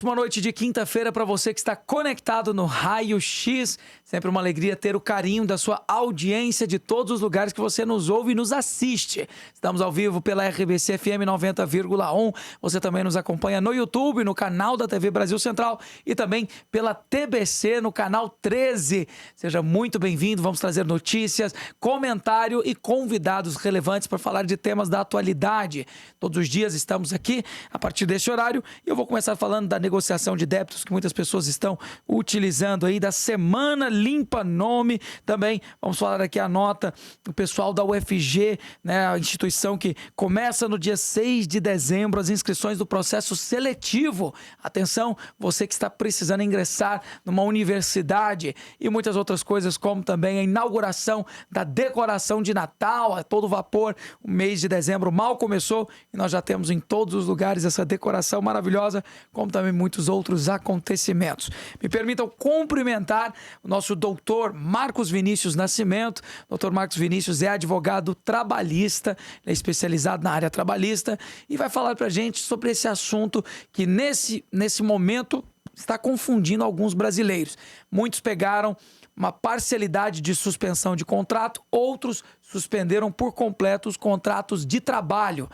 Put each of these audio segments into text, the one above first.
Uma noite de quinta-feira para você que está conectado no Raio X. Sempre uma alegria ter o carinho da sua audiência de todos os lugares que você nos ouve e nos assiste. Estamos ao vivo pela RBC FM 90,1. Você também nos acompanha no YouTube, no canal da TV Brasil Central e também pela TBC no canal 13. Seja muito bem-vindo. Vamos trazer notícias, comentário e convidados relevantes para falar de temas da atualidade. Todos os dias estamos aqui a partir desse horário e eu vou começar falando da negociação de débitos que muitas pessoas estão utilizando aí, da Semana Limpa Nome. Também vamos falar aqui a nota do pessoal da UFG, né, a instituição que começa no dia 6 de dezembro as inscrições do processo seletivo. Atenção, você que está precisando ingressar numa universidade e muitas outras coisas, como também a inauguração da decoração de Natal a todo vapor. O mês de dezembro mal começou e nós já temos em todos os lugares essa decoração maravilhosa, como também muitos outros acontecimentos. Me permitam cumprimentar o nosso doutor Marcos Vinícius Nascimento. Doutor Marcos Vinícius é advogado trabalhista, é especializado na área trabalhista e vai falar para a gente sobre esse assunto que nesse momento está confundindo alguns brasileiros. Muitos pegaram uma parcialidade de suspensão de contrato, outros suspenderam por completo os contratos de trabalho.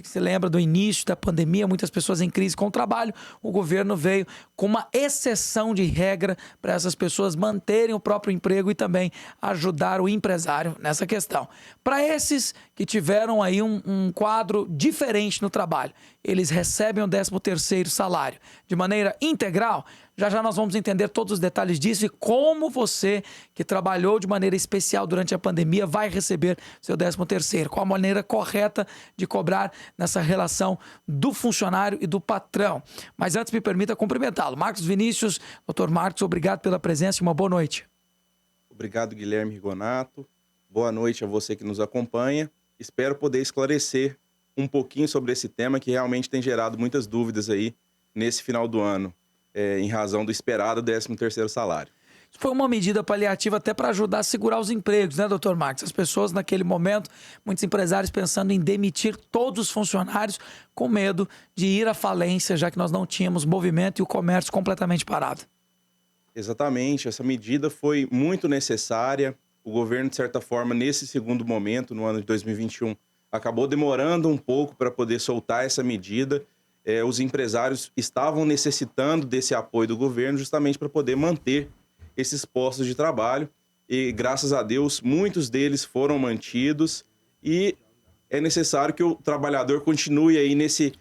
Você lembra do início da pandemia, muitas pessoas em crise com o trabalho, o governo veio com uma exceção de regra para essas pessoas manterem o próprio emprego e também ajudar o empresário nessa questão. Para esses que tiveram aí um quadro diferente no trabalho, eles recebem o 13º salário de maneira integral. Já nós vamos entender todos os detalhes disso e como você que trabalhou de maneira especial durante a pandemia vai receber seu 13º. Qual a maneira correta de cobrar nessa relação do funcionário e do patrão. Mas antes me permita cumprimentá-lo. Marcos Vinícius, doutor Marcos, obrigado pela presença e uma boa noite. Obrigado, Guilherme Rigonato. Boa noite a você que nos acompanha. Espero poder esclarecer um pouquinho sobre esse tema que realmente tem gerado muitas dúvidas aí nesse final do ano. Em razão do esperado 13º salário. Isso foi uma medida paliativa até para ajudar a segurar os empregos, né, doutor Marcos? As pessoas naquele momento, muitos empresários pensando em demitir todos os funcionários com medo de ir à falência, já que nós não tínhamos movimento e o comércio completamente parado. Exatamente, essa medida foi muito necessária. O governo, de certa forma, nesse segundo momento, no ano de 2021, acabou demorando um pouco para poder soltar essa medida. Os empresários estavam necessitando desse apoio do governo justamente para poder manter esses postos de trabalho e, graças a Deus, muitos deles foram mantidos e é necessário que o trabalhador continue aí nesse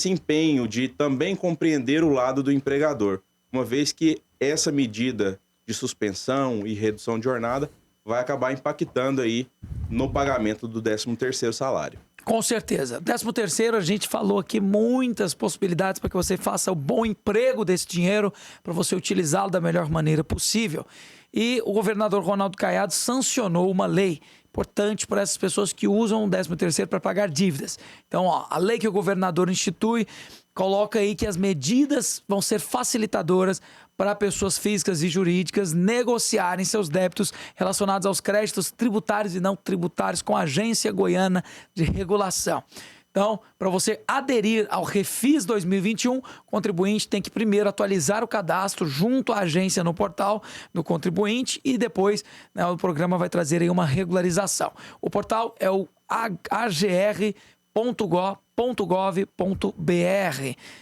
empenho de também compreender o lado do empregador, uma vez que essa medida de suspensão e redução de jornada vai acabar impactando aí no pagamento do 13º salário. Com certeza. 13º, a gente falou aqui muitas possibilidades para que você faça o bom emprego desse dinheiro, para você utilizá-lo da melhor maneira possível. E o governador Ronaldo Caiado sancionou uma lei importante para essas pessoas que usam o 13º para pagar dívidas. Então, a lei que o governador institui coloca aí que as medidas vão ser facilitadoras para pessoas físicas e jurídicas negociarem seus débitos relacionados aos créditos tributários e não tributários com a Agência Goiana de Regulação. Então, para você aderir ao Refis 2021, o contribuinte tem que primeiro atualizar o cadastro junto à agência no portal do contribuinte e depois, né, o programa vai trazer aí uma regularização. O portal é o agr.gov.br.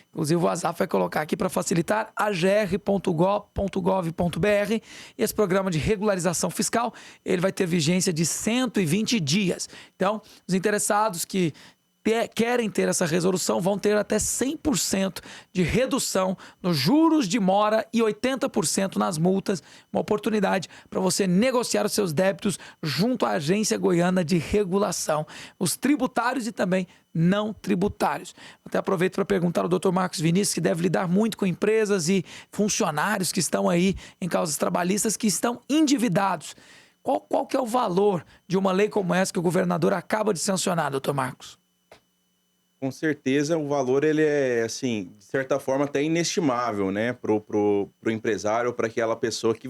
Inclusive o WhatsApp vai colocar aqui para facilitar, agr.gov.br. E esse programa de regularização fiscal, ele vai ter vigência de 120 dias. Então, os interessados que querem ter essa resolução vão ter até 100% de redução nos juros de mora e 80% nas multas. Uma oportunidade para você negociar os seus débitos junto à Agência Goiana de Regulação, os tributários e também não tributários. Até aproveito para perguntar ao Dr. Marcos Vinícius, que deve lidar muito com empresas e funcionários que estão aí em causas trabalhistas que estão endividados. Qual que é o valor de uma lei como essa que o governador acaba de sancionar, Dr. Marcos? Com certeza, o valor ele é, assim, de certa forma, até inestimável, né, pro empresário, para aquela pessoa que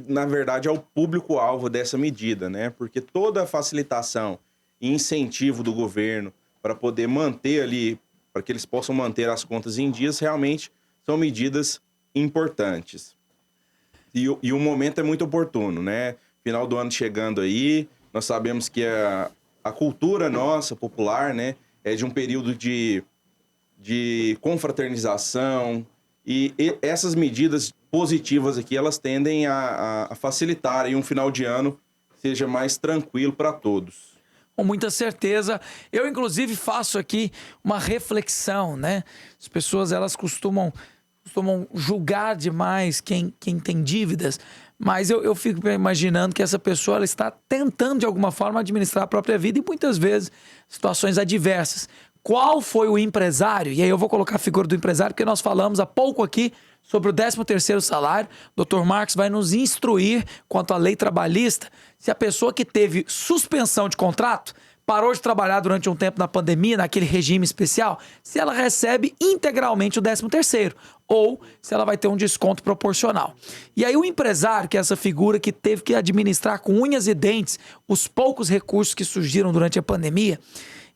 na verdade é o público-alvo dessa medida, né, porque toda a facilitação e incentivo do governo para poder manter ali, para que eles possam manter as contas em dias, realmente são medidas importantes. E o momento é muito oportuno, né? Final do ano chegando aí, nós sabemos que a cultura nossa, popular, né, é de um período de confraternização, e essas medidas positivas aqui, elas tendem a facilitar aí um final de ano seja mais tranquilo para todos. Com muita certeza. Eu, inclusive, faço aqui uma reflexão, né? As pessoas, elas costumam julgar demais quem tem dívidas, mas eu fico imaginando que essa pessoa ela está tentando, de alguma forma, administrar a própria vida e, muitas vezes, situações adversas. Qual foi o empresário? E aí eu vou colocar a figura do empresário, porque nós falamos há pouco aqui sobre o 13º salário. O Dr. Marcos vai nos instruir quanto à lei trabalhista, se a pessoa que teve suspensão de contrato, parou de trabalhar durante um tempo na pandemia, naquele regime especial, se ela recebe integralmente o 13º, ou se ela vai ter um desconto proporcional. E aí o empresário, que é essa figura que teve que administrar com unhas e dentes os poucos recursos que surgiram durante a pandemia,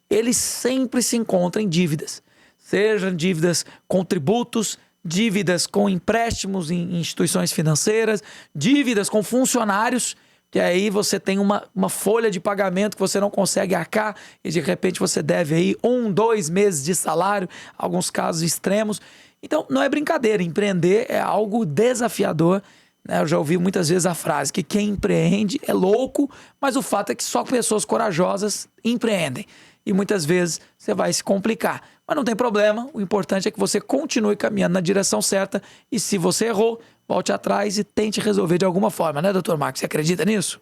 ele sempre se encontra em dívidas. Sejam dívidas com tributos, dívidas com empréstimos em instituições financeiras, dívidas com funcionários, que aí você tem uma folha de pagamento que você não consegue arcar e de repente você deve aí 1-2 meses de salário, alguns casos extremos. Então não é brincadeira, empreender é algo desafiador, né? Eu já ouvi muitas vezes a frase que quem empreende é louco, mas o fato é que só pessoas corajosas empreendem. E muitas vezes você vai se complicar. Mas não tem problema, o importante é que você continue caminhando na direção certa e se você errou, volte atrás e tente resolver de alguma forma, né, Dr. Marcos? Você acredita nisso?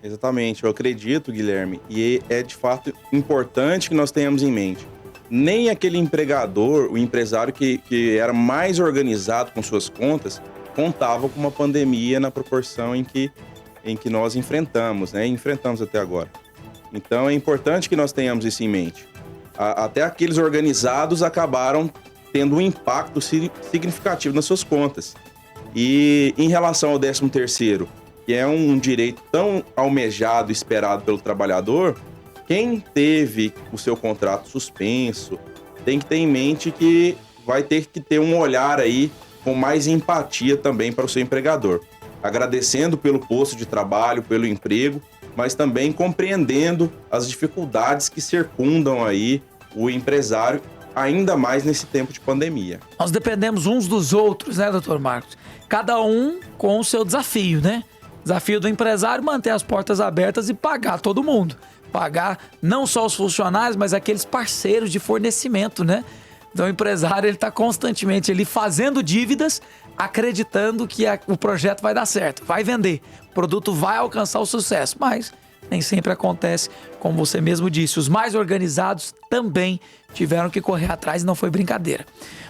Exatamente, eu acredito, Guilherme, e é de fato importante que nós tenhamos em mente. Nem aquele empregador, o empresário que era mais organizado com suas contas, contava com uma pandemia na proporção em que nós enfrentamos, né? Enfrentamos até agora. Então é importante que nós tenhamos isso em mente. Até aqueles organizados acabaram tendo um impacto significativo nas suas contas. E em relação ao 13º, que é um direito tão almejado e esperado pelo trabalhador, quem teve o seu contrato suspenso tem que ter em mente que vai ter que ter um olhar aí com mais empatia também para o seu empregador. Agradecendo pelo posto de trabalho, pelo emprego, mas também compreendendo as dificuldades que circundam aí o empresário, ainda mais nesse tempo de pandemia. Nós dependemos uns dos outros, né, Dr. Marcos? Cada um com o seu desafio, né? Desafio do empresário manter as portas abertas e pagar todo mundo. Pagar não só os funcionários, mas aqueles parceiros de fornecimento, né? Então o empresário ele está constantemente ali fazendo dívidas, acreditando que o projeto vai dar certo, vai vender, o produto vai alcançar o sucesso, mas nem sempre acontece, como você mesmo disse. Os mais organizados também tiveram que correr atrás e não foi brincadeira.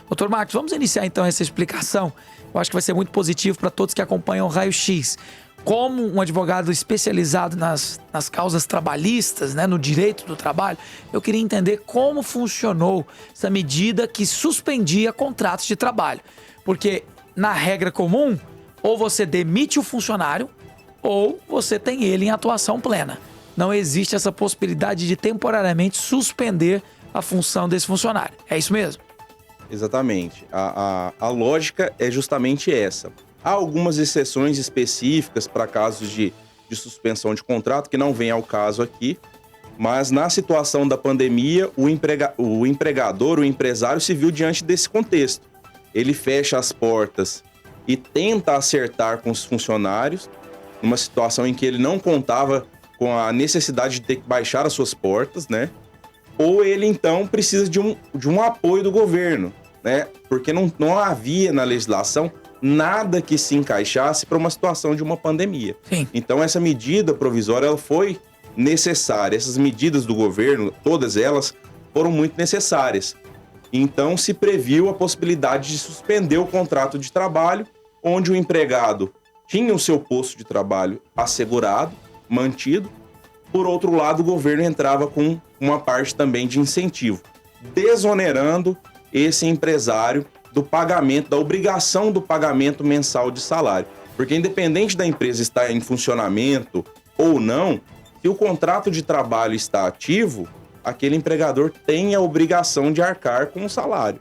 Dr. Marcos, vamos iniciar então essa explicação. Eu acho que vai ser muito positivo para todos que acompanham o Raio X. Como um advogado especializado nas causas trabalhistas, né, no direito do trabalho, eu queria entender como funcionou essa medida que suspendia contratos de trabalho. Porque, na regra comum, ou você demite o funcionário, ou você tem ele em atuação plena. Não existe essa possibilidade de temporariamente suspender a função desse funcionário. É isso mesmo? Exatamente. A lógica é justamente essa. Há algumas exceções específicas para casos de suspensão de contrato, que não vem ao caso aqui, mas na situação da pandemia, o empregador, o empresário se viu diante desse contexto. Ele fecha as portas e tenta acertar com os funcionários, numa situação em que ele não contava com a necessidade de ter que baixar as suas portas, né? Ou ele, então, precisa de um apoio do governo, né? Porque não havia na legislação nada que se encaixasse para uma situação de uma pandemia. Sim. Então, essa medida provisória ela foi necessária. Essas medidas do governo, todas elas, foram muito necessárias. Então, se previu a possibilidade de suspender o contrato de trabalho, onde o empregado tinha o seu posto de trabalho assegurado, mantido. Por outro lado, o governo entrava com uma parte também de incentivo, desonerando esse empresário do pagamento, da obrigação do pagamento mensal de salário. Porque independente da empresa estar em funcionamento ou não, se o contrato de trabalho está ativo, aquele empregador tem a obrigação de arcar com o salário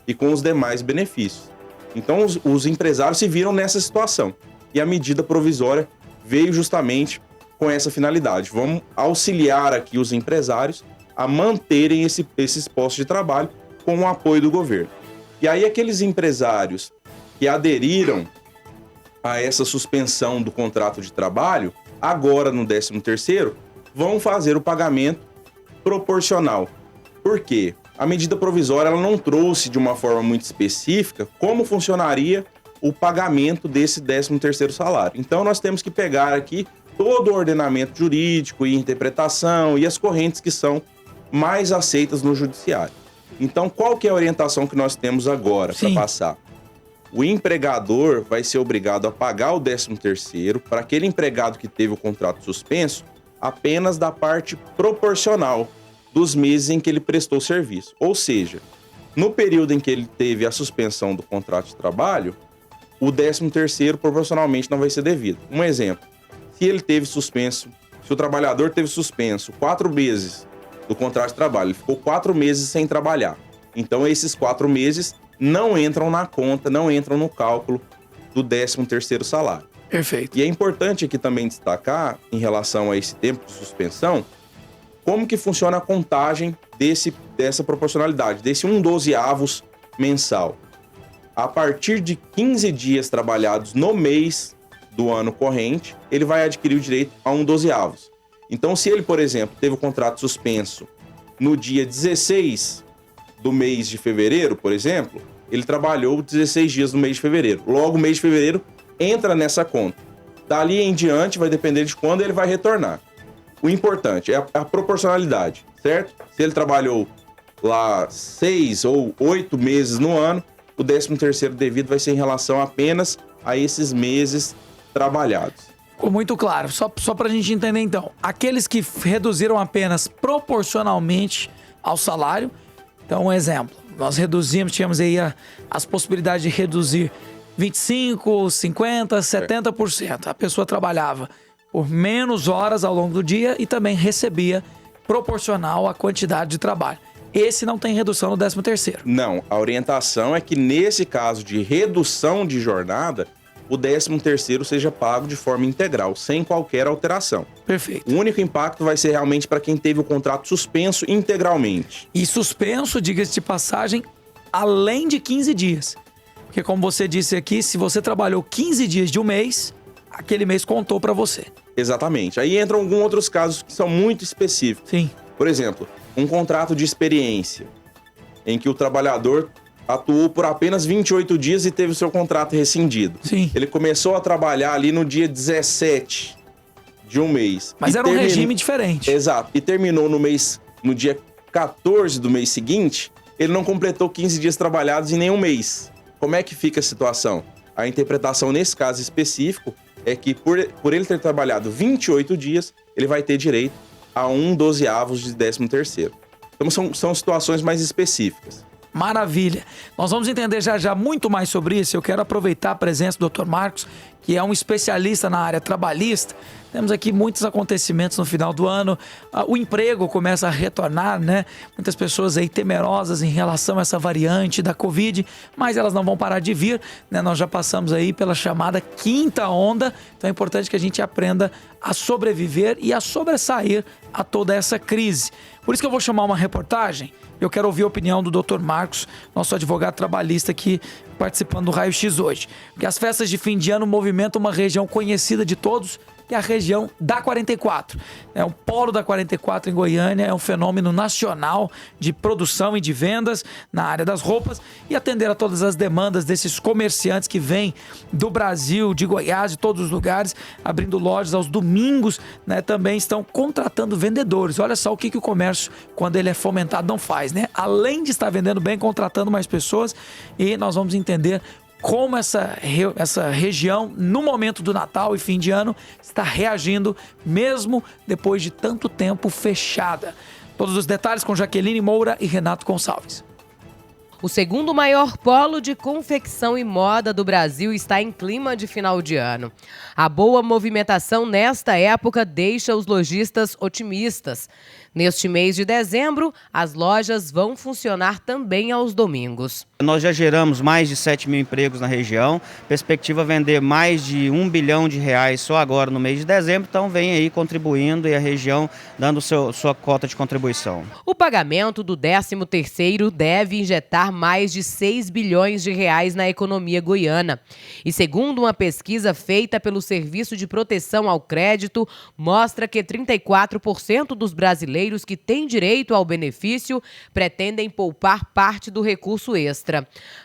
e com os demais benefícios. Então, os empresários se viram nessa situação. E a medida provisória veio justamente com essa finalidade. Vamos auxiliar aqui os empresários a manterem esses postos de trabalho com o apoio do governo. E aí, aqueles empresários que aderiram a essa suspensão do contrato de trabalho, agora no 13º, vão fazer o pagamento proporcional. Por quê? A medida provisória ela não trouxe de uma forma muito específica como funcionaria o pagamento desse 13º salário. Então, nós temos que pegar aqui todo o ordenamento jurídico e interpretação e as correntes que são mais aceitas no judiciário. Então, qual que é a orientação que nós temos agora para passar? O empregador vai ser obrigado a pagar o 13º para aquele empregado que teve o contrato suspenso apenas da parte proporcional dos meses em que ele prestou serviço. Ou seja, no período em que ele teve a suspensão do contrato de trabalho, o 13º proporcionalmente não vai ser devido. Um exemplo, se o trabalhador teve suspenso 4 meses do contrato de trabalho, ele ficou 4 meses sem trabalhar. Então, esses 4 meses não entram na conta, não entram no cálculo do 13º salário. Perfeito. E é importante aqui também destacar, em relação a esse tempo de suspensão, como que funciona a contagem dessa proporcionalidade, desse 1/12 mensal. A partir de 15 dias trabalhados no mês do ano corrente, ele vai adquirir o direito a 1/12. Então, se ele, por exemplo, teve o contrato suspenso no dia 16 do mês de fevereiro, por exemplo, ele trabalhou 16 dias no mês de fevereiro. Logo, o mês de fevereiro entra nessa conta. Dali em diante, vai depender de quando ele vai retornar. O importante é a proporcionalidade, certo? Se ele trabalhou lá 6 ou 8 meses no ano, o 13º devido vai ser em relação apenas a esses meses trabalhados. Ficou muito claro. Só para a gente entender, então. Aqueles que reduziram apenas proporcionalmente ao salário. Então, um exemplo. Nós tínhamos aí as possibilidades de reduzir 25%, 50%, 70%. A pessoa trabalhava por menos horas ao longo do dia e também recebia proporcional à quantidade de trabalho. Esse não tem redução no 13º. Não, a orientação é que nesse caso de redução de jornada, o 13º seja pago de forma integral, sem qualquer alteração. Perfeito. O único impacto vai ser realmente para quem teve o contrato suspenso integralmente. E suspenso, diga-se de passagem, além de 15 dias. Porque como você disse aqui, se você trabalhou 15 dias de um mês, aquele mês contou para você. Exatamente. Aí entram alguns outros casos que são muito específicos. Sim. Por exemplo, um contrato de experiência, em que o trabalhador atuou por apenas 28 dias e teve o seu contrato rescindido. Sim. Ele começou a trabalhar ali no dia 17 de um mês. Mas era um regime diferente. Exato. E terminou no dia 14 do mês seguinte, ele não completou 15 dias trabalhados em nenhum mês. Como é que fica a situação? A interpretação nesse caso específico é que por ele ter trabalhado 28 dias, ele vai ter direito a 1/12 de 13º. Então são situações mais específicas. Maravilha. Nós vamos entender já muito mais sobre isso. Eu quero aproveitar a presença do Dr. Marcos, que é um especialista na área trabalhista. Temos aqui muitos acontecimentos no final do ano. O emprego começa a retornar, né? Muitas pessoas aí temerosas em relação a essa variante da Covid, mas elas não vão parar de vir, né? Nós já passamos aí pela chamada 5ª onda, então é importante que a gente aprenda a sobreviver e a sobressair a toda essa crise. Por isso que eu vou chamar uma reportagem. Eu quero ouvir a opinião do Dr. Marcos, nosso advogado trabalhista aqui participando do Raio X hoje. Porque as festas de fim de ano movimentam uma região conhecida de todos, que é a região da 44. O polo da 44 em Goiânia é um fenômeno nacional de produção e de vendas na área das roupas e atender a todas as demandas desses comerciantes que vêm do Brasil, de Goiás, de todos os lugares, abrindo lojas aos domingos, né? Também estão contratando vendedores. Olha só o que o comércio, quando ele é fomentado, não faz, né? Além de estar vendendo bem, contratando mais pessoas, e nós vamos entender como essa região, no momento do Natal e fim de ano, está reagindo, mesmo depois de tanto tempo fechada. Todos os detalhes com Jaqueline Moura e Renato Gonçalves. O segundo maior polo de confecção e moda do Brasil está em clima de final de ano. A boa movimentação nesta época deixa os lojistas otimistas. Neste mês de dezembro, as lojas vão funcionar também aos domingos. Nós já geramos mais de 7 mil empregos na região, perspectiva vender mais de R$1 bilhão só agora no mês de dezembro, então vem aí contribuindo e a região dando sua cota de contribuição. O pagamento do 13º deve injetar mais de R$6 bilhões na economia goiana. E segundo uma pesquisa feita pelo Serviço de Proteção ao Crédito, mostra que 34% dos brasileiros que têm direito ao benefício pretendem poupar parte do recurso extra.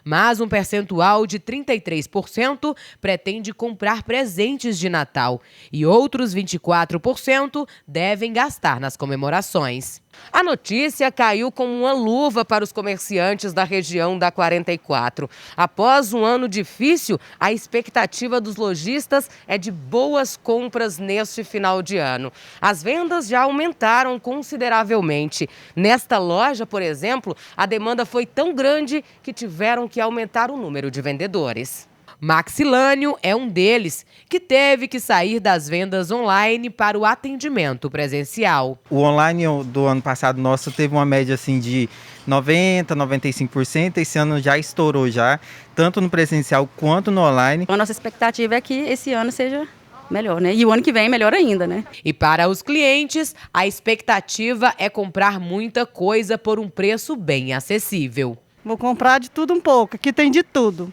Mas um percentual de 33% pretende comprar presentes de Natal e outros 24% devem gastar nas comemorações. A notícia caiu como uma luva para os comerciantes da região da 44. Após um ano difícil, a expectativa dos lojistas é de boas compras neste final de ano. As vendas já aumentaram consideravelmente. Nesta loja, por exemplo, a demanda foi tão grande que tiveram que aumentar o número de vendedores. Maxilânio é um deles, que teve que sair das vendas online para o atendimento presencial. O online do ano passado nosso teve uma média assim de 90%, 95%, esse ano já estourou já, tanto no presencial quanto no online. A nossa expectativa é que esse ano seja melhor, né? E o ano que vem melhor ainda, né? E para os clientes, a expectativa é comprar muita coisa por um preço bem acessível. Vou comprar de tudo um pouco, aqui tem de tudo.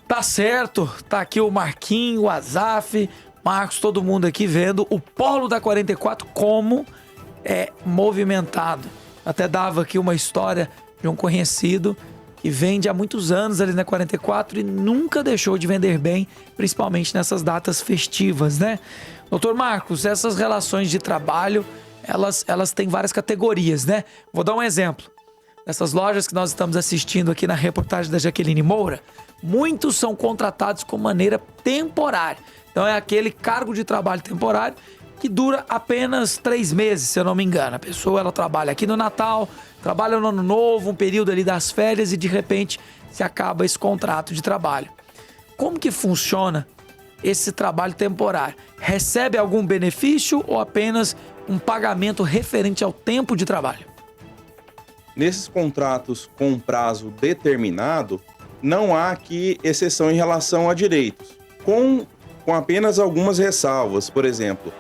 Tá certo, tá aqui o Marquinho, o Azaf, Marcos, todo mundo aqui vendo o polo da 44 como é movimentado. Até dava aqui uma história de um conhecido que vende há muitos anos ali na 44 e nunca deixou de vender bem, principalmente nessas datas festivas, né? Doutor Marcos, essas relações de trabalho, elas têm várias categorias, né? Vou dar um exemplo. Nessas lojas que nós estamos assistindo aqui na reportagem da Jaqueline Moura, muitos são contratados com maneira temporária. Então é aquele cargo de trabalho temporário que dura apenas 3 meses, se eu não me engano. A pessoa ela trabalha aqui no Natal, trabalha no Ano Novo, um período ali das férias e de repente se acaba esse contrato de trabalho. Como que funciona esse trabalho temporário? Recebe algum benefício ou apenas um pagamento referente ao tempo de trabalho? Nesses contratos com prazo determinado, não há aqui exceção em relação a direitos, com apenas algumas ressalvas. Por exemplo,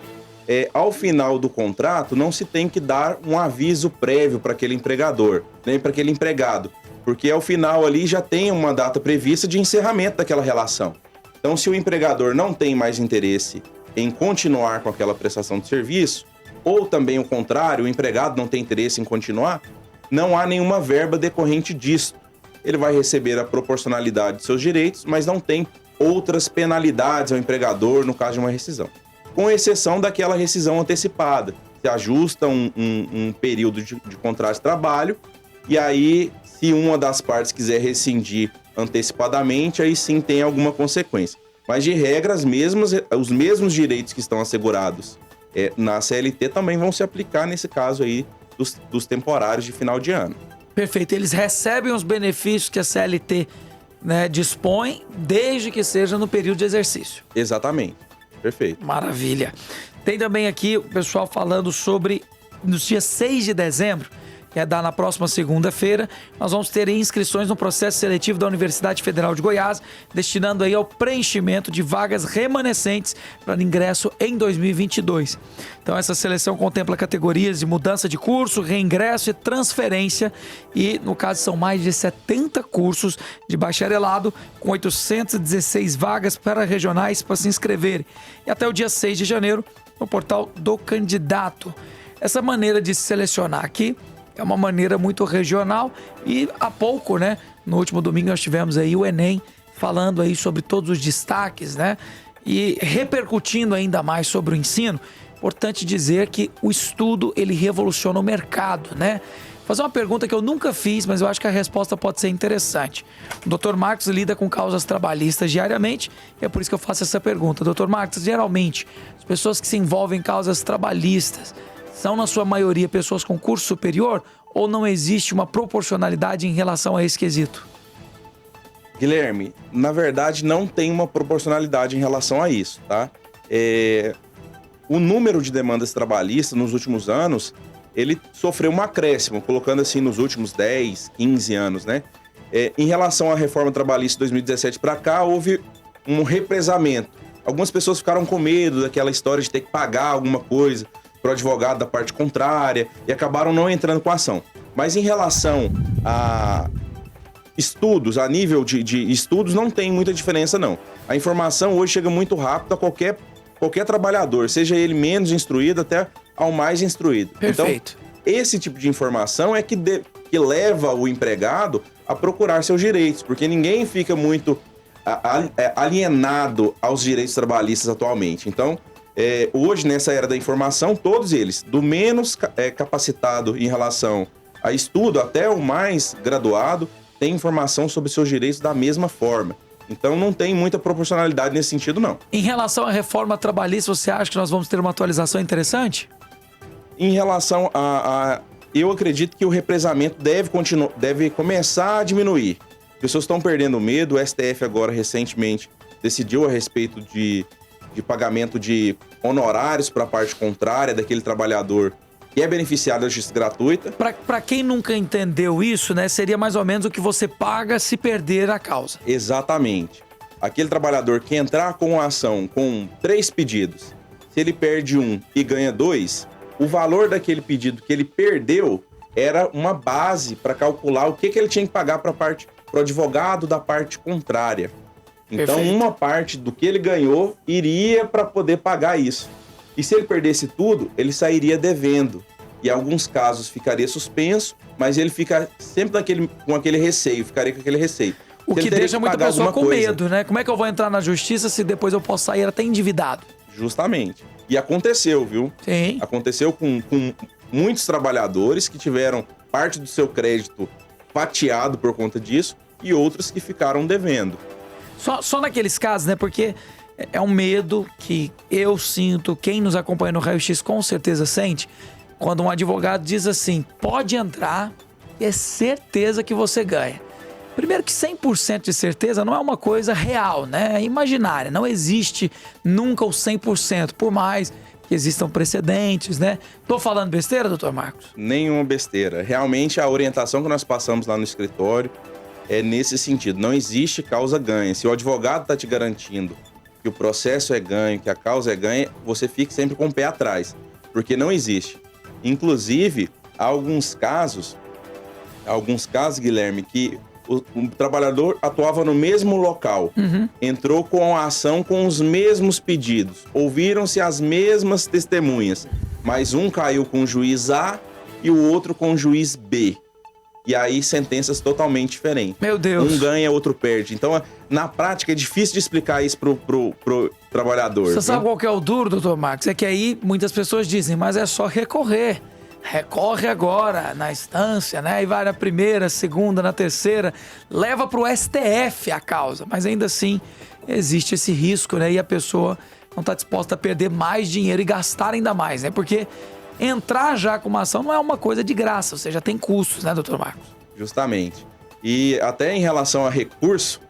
ao final do contrato, não se tem que dar um aviso prévio para aquele empregador, nem para aquele empregado, porque ao final ali já tem uma data prevista de encerramento daquela relação. Então, se o empregador não tem mais interesse em continuar com aquela prestação de serviço, ou também o contrário, o empregado não tem interesse em continuar, não há nenhuma verba decorrente disso. Ele vai receber a proporcionalidade de seus direitos, mas não tem outras penalidades ao empregador no caso de uma rescisão. Com exceção daquela rescisão antecipada. Se ajusta um período de contrato de trabalho e aí, se uma das partes quiser rescindir antecipadamente, aí sim tem alguma consequência. Mas de regra, os mesmos direitos que estão assegurados na CLT também vão se aplicar nesse caso aí dos temporários de final de ano. Perfeito, eles recebem os benefícios que a CLT, né, dispõe, desde que seja no período de exercício. Exatamente, perfeito. Maravilha. Tem também aqui o pessoal falando sobre, nos dias 6 de dezembro, que é dar na próxima segunda-feira, nós vamos ter inscrições no processo seletivo da Universidade Federal de Goiás, destinando aí ao preenchimento de vagas remanescentes para ingresso em 2022. Então essa seleção contempla categorias de mudança de curso, reingresso e transferência e, no caso, são mais de 70 cursos de bacharelado com 816 vagas para regionais para se inscreverem. E até o dia 6 de janeiro, no portal do candidato. Essa maneira de selecionar aqui é uma maneira muito regional e há pouco, né, no último domingo nós tivemos aí o Enem falando aí sobre todos os destaques, né, e repercutindo ainda mais sobre o ensino. Importante dizer que o estudo, ele revoluciona o mercado, né? Vou fazer uma pergunta que eu nunca fiz, mas eu acho que a resposta pode ser interessante. O Dr. Marcos lida com causas trabalhistas diariamente, e é por isso que eu faço essa pergunta. Dr. Marcos, geralmente, as pessoas que se envolvem em causas trabalhistas são, na sua maioria, pessoas com curso superior ou não existe uma proporcionalidade em relação a esse quesito? o número de demandas trabalhistas nos últimos anos, ele sofreu um acréscimo, colocando assim nos últimos 10, 15 anos, né? Em relação à reforma trabalhista de 2017 para cá, houve um represamento. Algumas pessoas ficaram com medo daquela história de ter que pagar alguma coisa para o advogado da parte contrária e acabaram não entrando com a ação. Mas em relação a estudos, a nível de estudos, não tem muita diferença, não. A informação hoje chega muito rápido a qualquer trabalhador, seja ele menos instruído até ao mais instruído. Perfeito. Então, esse tipo de informação é que leva o empregado a procurar seus direitos, porque ninguém fica muito alienado aos direitos trabalhistas atualmente. Então, hoje, nessa era da informação, todos eles, do menos capacitado em relação a estudo até o mais graduado, tem informação sobre seus direitos da mesma forma. Então, não tem muita proporcionalidade nesse sentido, não. Em relação à reforma trabalhista, você acha que nós vamos ter uma atualização interessante? Em relação eu acredito que o represamento deve começar a diminuir. As pessoas estão perdendo medo. O STF agora, recentemente, decidiu a respeito de pagamento de honorários para a parte contrária daquele trabalhador que é beneficiado da justiça gratuita. Para quem nunca entendeu isso, né, seria mais ou menos o que você paga se perder a causa. Exatamente. Aquele trabalhador que entrar com a ação com 3 pedidos, se ele perde um e ganha 2, o valor daquele pedido que ele perdeu era uma base para calcular o que ele tinha que pagar para o advogado da parte contrária. Então, Perfeito. Uma parte do que ele ganhou iria para poder pagar isso. E se ele perdesse tudo, ele sairia devendo. E em alguns casos ficaria suspenso, mas ele fica sempre com aquele receio, ficaria com aquele receio. O que deixa muita pessoa com medo, né? Como é que eu vou entrar na justiça se depois eu posso sair até endividado? Justamente. E aconteceu, viu? Sim. Aconteceu com muitos trabalhadores que tiveram parte do seu crédito fatiado por conta disso e outros que ficaram devendo. Só naqueles casos, né? Porque é um medo que eu sinto, quem nos acompanha no Raio X com certeza sente, quando um advogado diz assim, pode entrar, é certeza que você ganha. Primeiro que 100% de certeza não é uma coisa real, né? É imaginária, não existe nunca o 100%, por mais que existam precedentes, né? Tô falando besteira, doutor Marcos? Nenhuma besteira. Realmente a orientação que nós passamos lá no escritório é nesse sentido. Não existe causa ganha. Se o advogado está te garantindo que o processo é ganho, que a causa é ganha, você fique sempre com o pé atrás, porque não existe. Inclusive, há alguns casos, Guilherme, que o trabalhador atuava no mesmo local, entrou com a ação com os mesmos pedidos, ouviram-se as mesmas testemunhas, mas um caiu com o juiz A e o outro com o juiz B. E aí, sentenças totalmente diferentes. Meu Deus. Um ganha, outro perde. Então, na prática, é difícil de explicar isso pro trabalhador. Você sabe qual que é o duro, doutor Marcos? É que aí muitas pessoas dizem, mas é só recorrer. Recorre agora na instância, né? E vai na primeira, segunda, na terceira. Leva pro STF a causa. Mas ainda assim, existe esse risco, né? E a pessoa não está disposta a perder mais dinheiro e gastar ainda mais, né? Porque entrar já com uma ação não é uma coisa de graça, ou seja, tem custos, né, doutor Marcos? Justamente. E até em relação a recurso,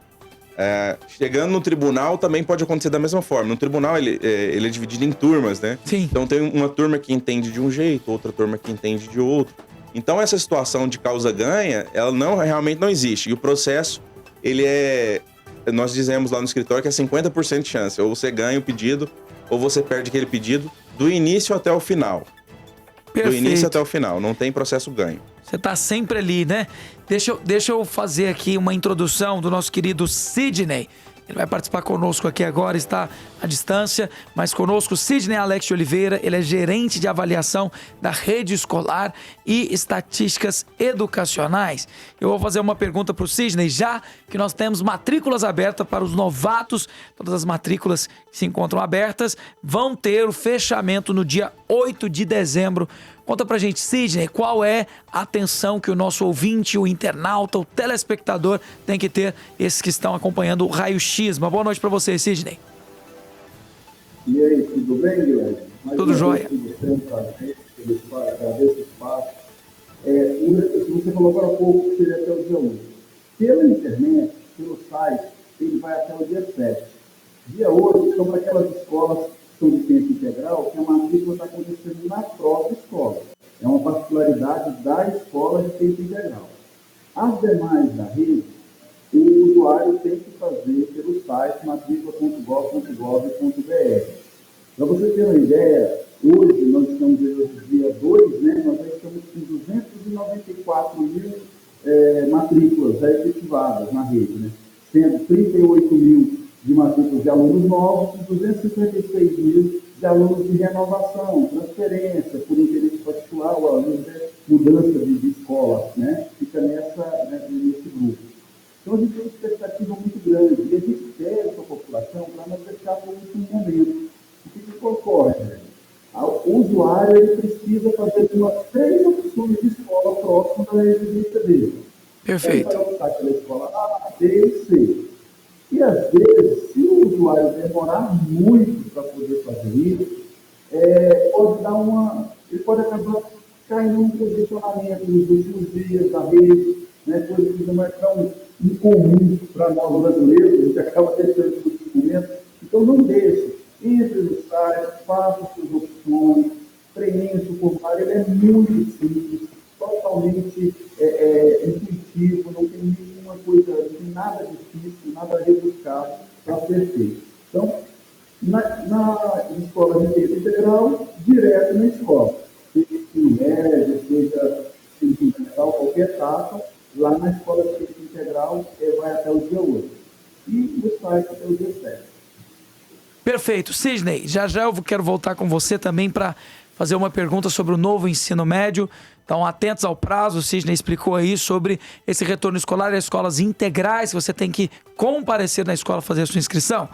chegando no tribunal também pode acontecer da mesma forma. No tribunal ele é dividido em turmas, né? Sim. Então tem uma turma que entende de um jeito, outra turma que entende de outro. Então essa situação de causa-ganha, ela realmente não existe. E o processo, nós dizemos lá no escritório que é 50% de chance. Ou você ganha o pedido, ou você perde aquele pedido do início até o final. Perfeito. Do início até o final, não tem processo ganho. Você tá sempre ali, né? Deixa eu fazer aqui uma introdução do nosso querido Sidney. Ele vai participar conosco aqui agora, está à distância, mas conosco Sidney Alex de Oliveira, ele é gerente de avaliação da rede escolar e estatísticas educacionais. Eu vou fazer uma pergunta para o Sidney, já que nós temos matrículas abertas para os novatos, todas as matrículas que se encontram abertas, vão ter o fechamento no dia 8 de dezembro. Conta pra gente, Sidney, qual é a atenção que o nosso ouvinte, o internauta, o telespectador tem que ter, esses que estão acompanhando o Raio X. Uma boa noite pra você, Sidney. E aí, tudo bem, Guilherme? Tudo jóia. Agradeço o espaço. Você falou agora há pouco que seria até o dia 1. Pela internet, pelo site, ele vai até o dia 7. Dia 8 são para aquelas escolas são de tempo integral, que a matrícula está acontecendo na própria escola. É uma particularidade da escola de tempo integral. As demais da rede, o usuário tem que fazer pelo site matrícula.gov.br. Para você ter uma ideia, hoje nós estamos no dia 2, né, nós já estamos com 294 mil matrículas já efetivadas na rede, né, sendo 38 mil de matrículas de alunos novos e 256 mil de alunos de renovação, transferência, por interesse particular, ou alunos de mudança de escola, né, fica nesse grupo. Então a gente tem uma expectativa muito grande e a gente pede para a população para não deixar para o último momento. O que ocorre? O usuário ele precisa fazer umas 3 opções de escola próxima da residência dele. Perfeito. Ele vai optar pela escola A, B e C. E às vezes, se o usuário demorar muito para poder fazer isso, ele pode acabar caindo num posicionamento nos últimos dias da rede, né, coisa que não é tão incomum para nós brasileiros, a gente acaba deixando esse documento. Então não deixe. Entre no site, faça suas opções, preencha o formulário, ele é muito simples, totalmente intuitivo, não tem nenhuma coisa, não tem nada difícil, nada rebuscado para ser feito. Então, na escola de tempo integral, direto na escola, seja ensino médio, seja ensino fundamental, qualquer etapa, lá na escola de tempo integral, vai até o dia 8. E no site até o dia 7. Perfeito. Sidney, já eu quero voltar com você também para fazer uma pergunta sobre o novo ensino médio. Então, atentos ao prazo, o Sidney explicou aí sobre esse retorno escolar e as escolas integrais, você tem que comparecer na escola fazer a sua inscrição.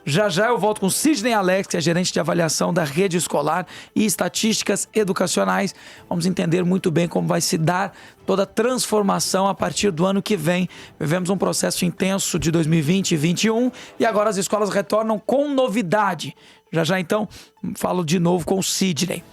Já eu volto com o Sidney Alex, que é gerente de avaliação da rede escolar e estatísticas educacionais. Vamos entender muito bem como vai se dar toda a transformação a partir do ano que vem. Vivemos um processo intenso de 2020 e 2021 e agora as escolas retornam com novidade. Já então falo de novo com o Sidney.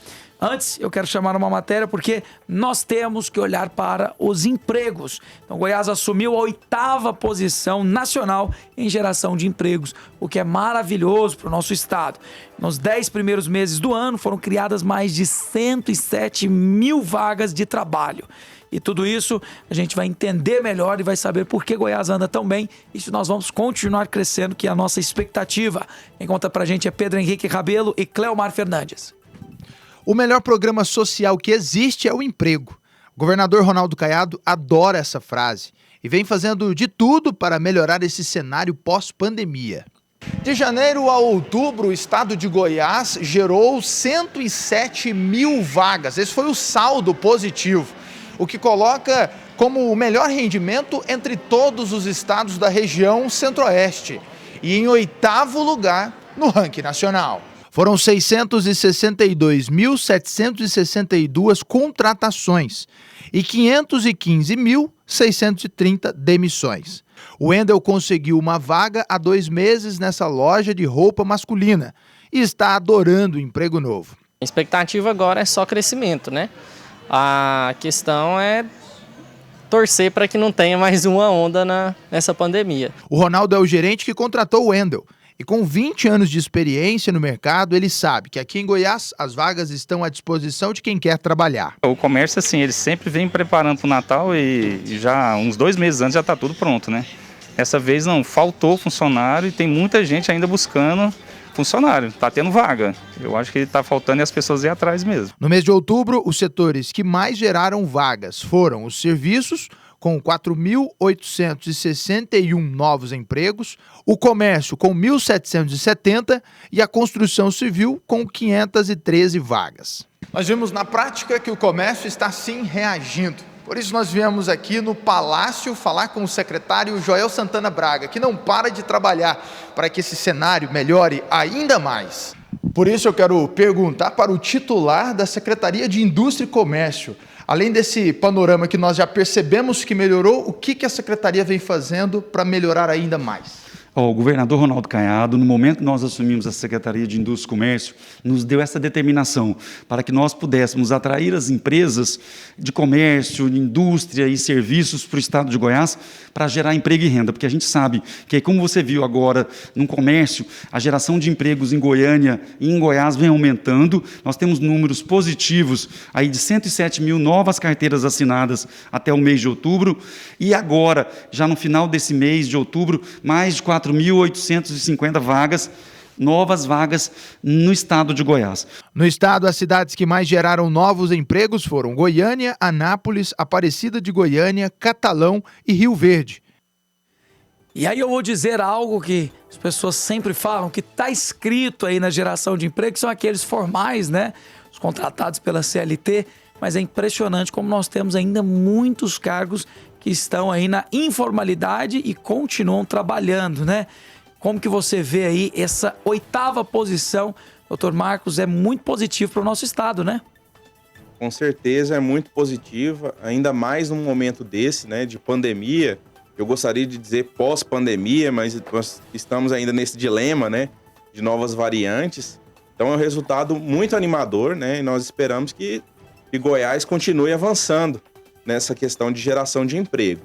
Antes, eu quero chamar uma matéria porque nós temos que olhar para os empregos. Então, Goiás assumiu a 8ª posição nacional em geração de empregos, o que é maravilhoso para o nosso estado. Nos 10 primeiros meses do ano, foram criadas mais de 107 mil vagas de trabalho. E tudo isso a gente vai entender melhor e vai saber por que Goiás anda tão bem e se nós vamos continuar crescendo, que é a nossa expectativa. Quem conta pra gente é Pedro Henrique Rabelo e Cleomar Fernandes. O melhor programa social que existe é o emprego. O governador Ronaldo Caiado adora essa frase e vem fazendo de tudo para melhorar esse cenário pós-pandemia. De janeiro a outubro, o estado de Goiás gerou 107 mil vagas. Esse foi o saldo positivo, o que coloca como o melhor rendimento entre todos os estados da região centro-oeste e em 8º lugar no ranking nacional. Foram 662.762 contratações e 515.630 demissões. O Wendel conseguiu uma vaga há 2 meses nessa loja de roupa masculina e está adorando o emprego novo. A expectativa agora é só crescimento, né? A questão é torcer para que não tenha mais uma onda nessa pandemia. O Ronaldo é o gerente que contratou o Wendel. E com 20 anos de experiência no mercado, ele sabe que aqui em Goiás as vagas estão à disposição de quem quer trabalhar. O comércio, assim, ele sempre vem preparando para o Natal e já uns 2 meses antes já está tudo pronto, né? Essa vez não, faltou funcionário e tem muita gente ainda buscando funcionário, está tendo vaga. Eu acho que está faltando e as pessoas ir atrás mesmo. No mês de outubro, os setores que mais geraram vagas foram os serviços, com 4.861 novos empregos, o comércio com 1.770 e a construção civil com 513 vagas. Nós vimos na prática que o comércio está sim reagindo. Por isso nós viemos aqui no Palácio falar com o secretário Joel Santana Braga, que não para de trabalhar para que esse cenário melhore ainda mais. Por isso eu quero perguntar para o titular da Secretaria de Indústria e Comércio, além desse panorama que nós já percebemos que melhorou, o que a Secretaria vem fazendo para melhorar ainda mais? O governador Ronaldo Caiado, no momento que nós assumimos a Secretaria de Indústria e Comércio, nos deu essa determinação para que nós pudéssemos atrair as empresas de comércio, de indústria e serviços para o estado de Goiás para gerar emprego e renda, porque a gente sabe que, como você viu agora no comércio, a geração de empregos em Goiânia e em Goiás vem aumentando. Nós temos números positivos aí de 107 mil novas carteiras assinadas até o mês de outubro, e agora, já no final desse mês de outubro, mais de 4.850 vagas, novas vagas no estado de Goiás. No estado, as cidades que mais geraram novos empregos foram Goiânia, Anápolis, Aparecida de Goiânia, Catalão e Rio Verde. E aí eu vou dizer algo que as pessoas sempre falam, que está escrito aí na geração de emprego, que são aqueles formais, né? Os contratados pela CLT, mas é impressionante como nós temos ainda muitos cargos que estão aí na informalidade e continuam trabalhando, né? Como que você vê aí essa 8ª posição, doutor Marcos, é muito positivo para o nosso estado, né? Com certeza é muito positiva, ainda mais num momento desse, né, de pandemia. Eu gostaria de dizer pós-pandemia, mas nós estamos ainda nesse dilema, né, de novas variantes. Então é um resultado muito animador, né, e nós esperamos que Goiás continue avançando nessa questão de geração de emprego.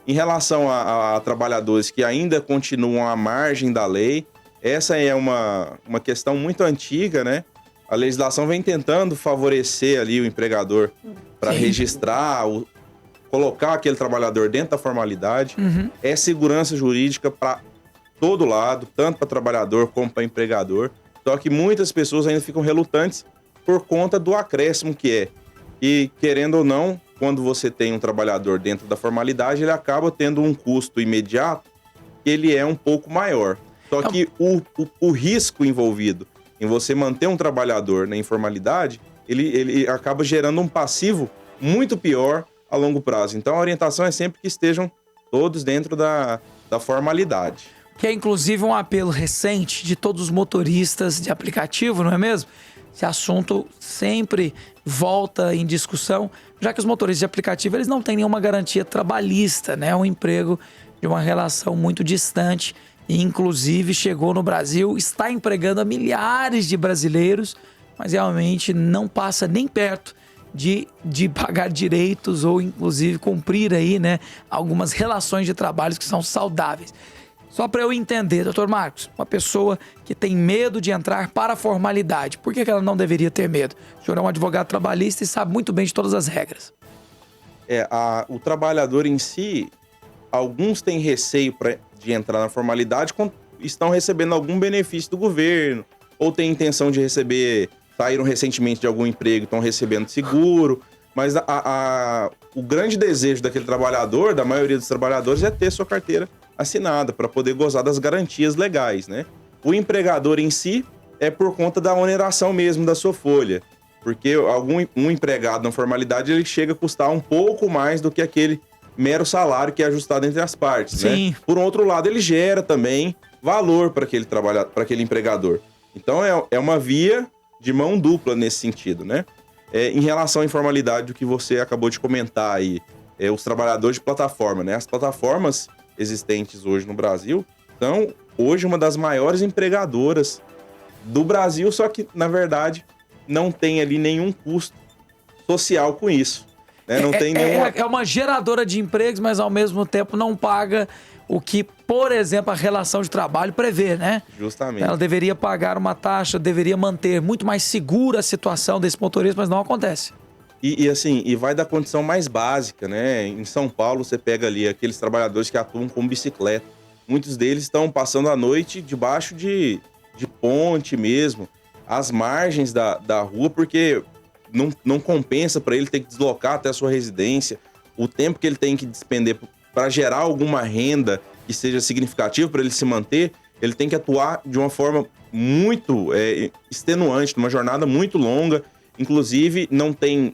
Em relação a trabalhadores que ainda continuam à margem da lei, essa é uma questão muito antiga, né? A legislação vem tentando favorecer ali o empregador para registrar, colocar aquele trabalhador dentro da formalidade. É segurança jurídica para todo lado, tanto para trabalhador como para empregador. Só que muitas pessoas ainda ficam relutantes por conta do acréscimo que é. E, querendo ou não, quando você tem um trabalhador dentro da formalidade, ele acaba tendo um custo imediato que ele é um pouco maior. Só que o risco envolvido em você manter um trabalhador na informalidade, ele acaba gerando um passivo muito pior a longo prazo. Então, a orientação é sempre que estejam todos dentro da formalidade. Que é, inclusive, um apelo recente de todos os motoristas de aplicativo, não é mesmo? Esse assunto sempre volta em discussão, já que os motoristas de aplicativo eles não têm nenhuma garantia trabalhista, né? Um emprego de uma relação muito distante e, inclusive, chegou no Brasil, está empregando a milhares de brasileiros, mas realmente não passa nem perto de pagar direitos ou, inclusive, cumprir aí, né, algumas relações de trabalho que são saudáveis. Só para eu entender, doutor Marcos, uma pessoa que tem medo de entrar para a formalidade, por que ela não deveria ter medo? O senhor é um advogado trabalhista e sabe muito bem de todas as regras. O trabalhador em si, alguns têm receio de entrar na formalidade quando estão recebendo algum benefício do governo, ou têm intenção de receber, saíram recentemente de algum emprego, estão recebendo seguro, mas o grande desejo daquele trabalhador, da maioria dos trabalhadores, é ter sua carteira assinada para poder gozar das garantias legais, né? O empregador em si é por conta da oneração mesmo da sua folha, porque um empregado na formalidade ele chega a custar um pouco mais do que aquele mero salário que é ajustado entre as partes, Sim. né? Por outro lado, ele gera também valor para aquele empregador. Então é uma via de mão dupla nesse sentido, né? Em relação à informalidade, o que você acabou de comentar aí, os trabalhadores de plataforma, né? As plataformas existentes hoje no Brasil são hoje uma das maiores empregadoras do Brasil, só que, na verdade, não tem ali nenhum custo social com isso. Né? Não tem nenhuma... É uma geradora de empregos, mas ao mesmo tempo não paga o que, por exemplo, a relação de trabalho prevê, né? Justamente. Ela deveria pagar uma taxa, deveria manter muito mais segura a situação desse motorista, mas não acontece. E vai da condição mais básica, né? Em São Paulo, você pega ali aqueles trabalhadores que atuam com bicicleta. Muitos deles estão passando a noite debaixo de ponte mesmo, às margens da rua, porque não compensa para ele ter que deslocar até a sua residência. O tempo que ele tem que despender para gerar alguma renda que seja significativa para ele se manter, ele tem que atuar de uma forma muito extenuante, numa jornada muito longa. Inclusive, não tem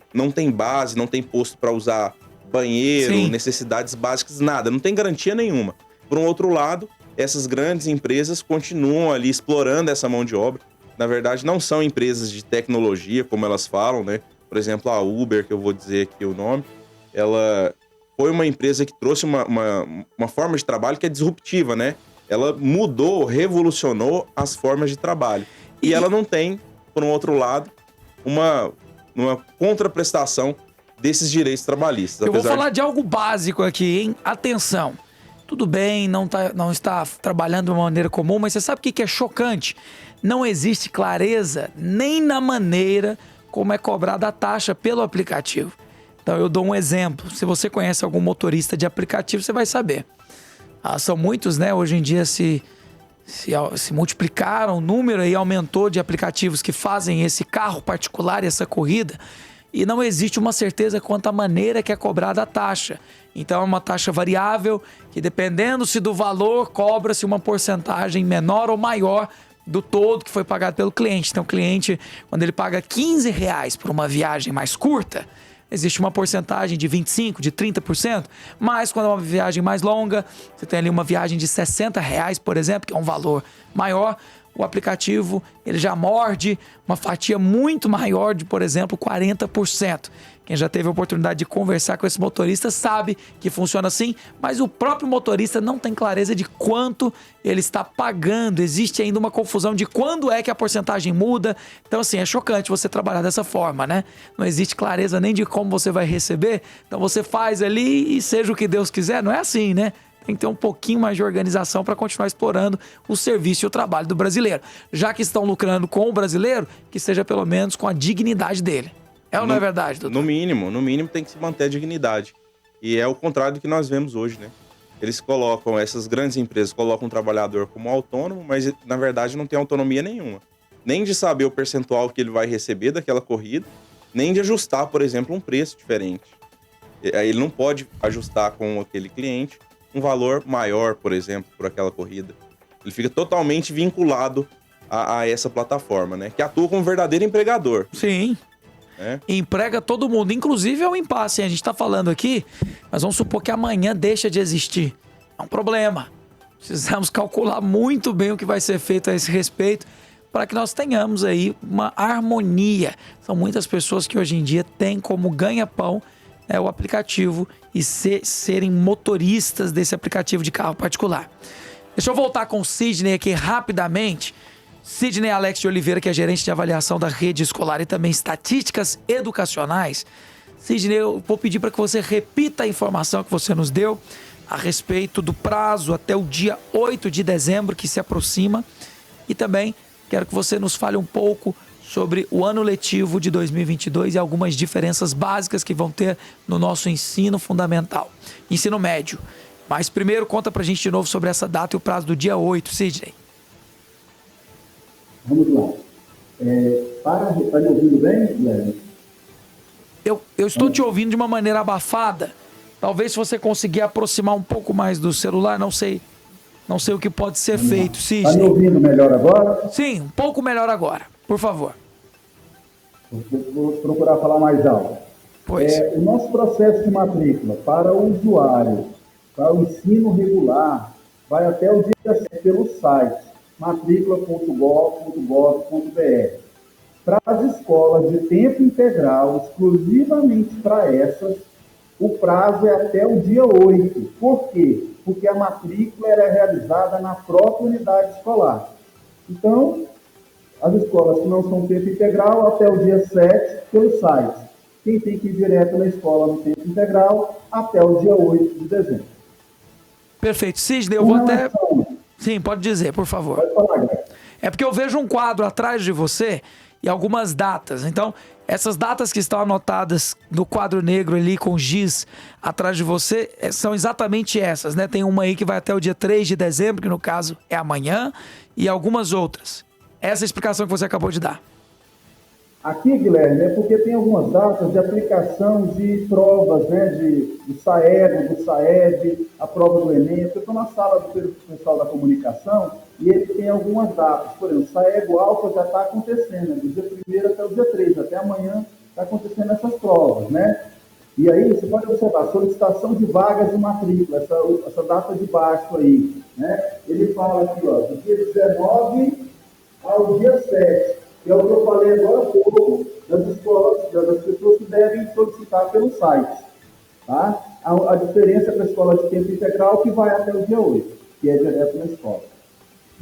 base, não tem posto para usar banheiro, Sim. necessidades básicas, nada. Não tem garantia nenhuma. Por um outro lado, essas grandes empresas continuam ali explorando essa mão de obra. Na verdade, não são empresas de tecnologia, como elas falam, né? Por exemplo, a Uber, que eu vou dizer aqui o nome, ela foi uma empresa que trouxe uma forma de trabalho que é disruptiva, né? ela mudou, revolucionou as formas de trabalho. E ela não tem, por um outro lado, uma contraprestação desses direitos trabalhistas. Eu vou falar de algo básico aqui, hein? Atenção. Tudo bem, não está trabalhando de uma maneira comum, mas você sabe o que é chocante? Não existe clareza nem na maneira como é cobrada a taxa pelo aplicativo. Então eu dou um exemplo. Se você conhece algum motorista de aplicativo, você vai saber. São muitos, né? Hoje em dia se multiplicaram o número e aumentou de aplicativos que fazem esse carro particular, essa corrida, e não existe uma certeza quanto à maneira que é cobrada a taxa. Então é uma taxa variável que, dependendo-se do valor, cobra-se uma porcentagem menor ou maior do todo que foi pagado pelo cliente. Então o cliente, quando ele paga R$15 por uma viagem mais curta, existe uma porcentagem de 25%, de 30%, mas quando é uma viagem mais longa, você tem ali uma viagem de R$60, por exemplo, que é um valor maior, o aplicativo ele já morde uma fatia muito maior de, por exemplo, 40%. Quem já teve a oportunidade de conversar com esse motorista sabe que funciona assim, mas o próprio motorista não tem clareza de quanto ele está pagando. Existe ainda uma confusão de quando é que a porcentagem muda. Então, assim, é chocante você trabalhar dessa forma, né? Não existe clareza nem de como você vai receber. Então, você faz ali e seja o que Deus quiser. Não é assim, né? Tem que ter um pouquinho mais de organização para continuar explorando o serviço e o trabalho do brasileiro. Já que estão lucrando com o brasileiro, que seja pelo menos com a dignidade dele. É ou não é verdade, doutor? No mínimo tem que se manter a dignidade. E é o contrário do que nós vemos hoje, né? Eles colocam, essas grandes empresas colocam o trabalhador como autônomo, mas na verdade não tem autonomia nenhuma. Nem de saber o percentual que ele vai receber daquela corrida, nem de ajustar, por exemplo, um preço diferente. Ele não pode ajustar com aquele cliente um valor maior, por exemplo, por aquela corrida. Ele fica totalmente vinculado a essa plataforma, né? Que atua como um verdadeiro empregador. Sim. Emprega todo mundo, inclusive é um impasse. A gente está falando aqui, mas vamos supor que amanhã deixa de existir. É um problema. Precisamos calcular muito bem o que vai ser feito a esse respeito para que nós tenhamos aí uma harmonia. São muitas pessoas que hoje em dia têm como ganha-pão o aplicativo e serem motoristas desse aplicativo de carro particular. Deixa eu voltar com o Sidney aqui rapidamente. Sidney Alex de Oliveira, que é gerente de avaliação da rede escolar e também estatísticas educacionais. Sidney, eu vou pedir para que você repita a informação que você nos deu a respeito do prazo até o dia 8 de dezembro, que se aproxima. E também quero que você nos fale um pouco sobre o ano letivo de 2022 e algumas diferenças básicas que vão ter no nosso ensino fundamental, ensino médio. Mas primeiro conta pra gente de novo sobre essa data e o prazo do dia 8, Sidney. Vamos lá. Está me ouvindo bem, Guilherme? Eu estou te ouvindo de uma maneira abafada. Talvez se você conseguir aproximar um pouco mais do celular, não sei o que pode ser feito, Sidney. Está me ouvindo melhor agora? Sim, um pouco melhor agora, por favor. Vou procurar falar mais alto. O nosso processo de matrícula para o usuário, para o ensino regular, vai até o dia 7 pelo site matrícula.gov.br. Para as escolas de tempo integral, exclusivamente para essas, o prazo é até o dia 8. Por quê? Porque a matrícula é realizada na própria unidade escolar. Então, as escolas que não são tempo integral, até o dia 7, pelo site. Quem tem que ir direto na escola no tempo integral, até o dia 8 de dezembro. Perfeito. Sidney, eu vou até... Sim, pode dizer, por favor. Pode falar, Guilherme. É porque eu vejo um quadro atrás de você e algumas datas. Então, essas datas que estão anotadas no quadro negro ali com giz atrás de você são exatamente essas, né? Tem uma aí que vai até o dia 3 de dezembro, que no caso é amanhã, e algumas outras. Essa é a explicação que você acabou de dar. Aqui, Guilherme, é porque tem algumas datas de aplicação de provas, né, do SAEB, do SAED, a prova do Enem. Eu estou na sala do pessoal da comunicação e ele tem algumas datas. Por exemplo, o SAEB Alfa já está acontecendo, do dia 1º até o dia 3, até amanhã está acontecendo essas provas, né? E aí você pode observar, solicitação de vagas de matrícula, essa data de baixo aí, né? Ele fala aqui, ó, do dia 19 ao dia 7. Que é o que eu falei agora há pouco, das escolas, das pessoas que devem solicitar pelo site. Tá? A diferença para a escola de tempo integral que vai até o dia 8. que é direto na escola.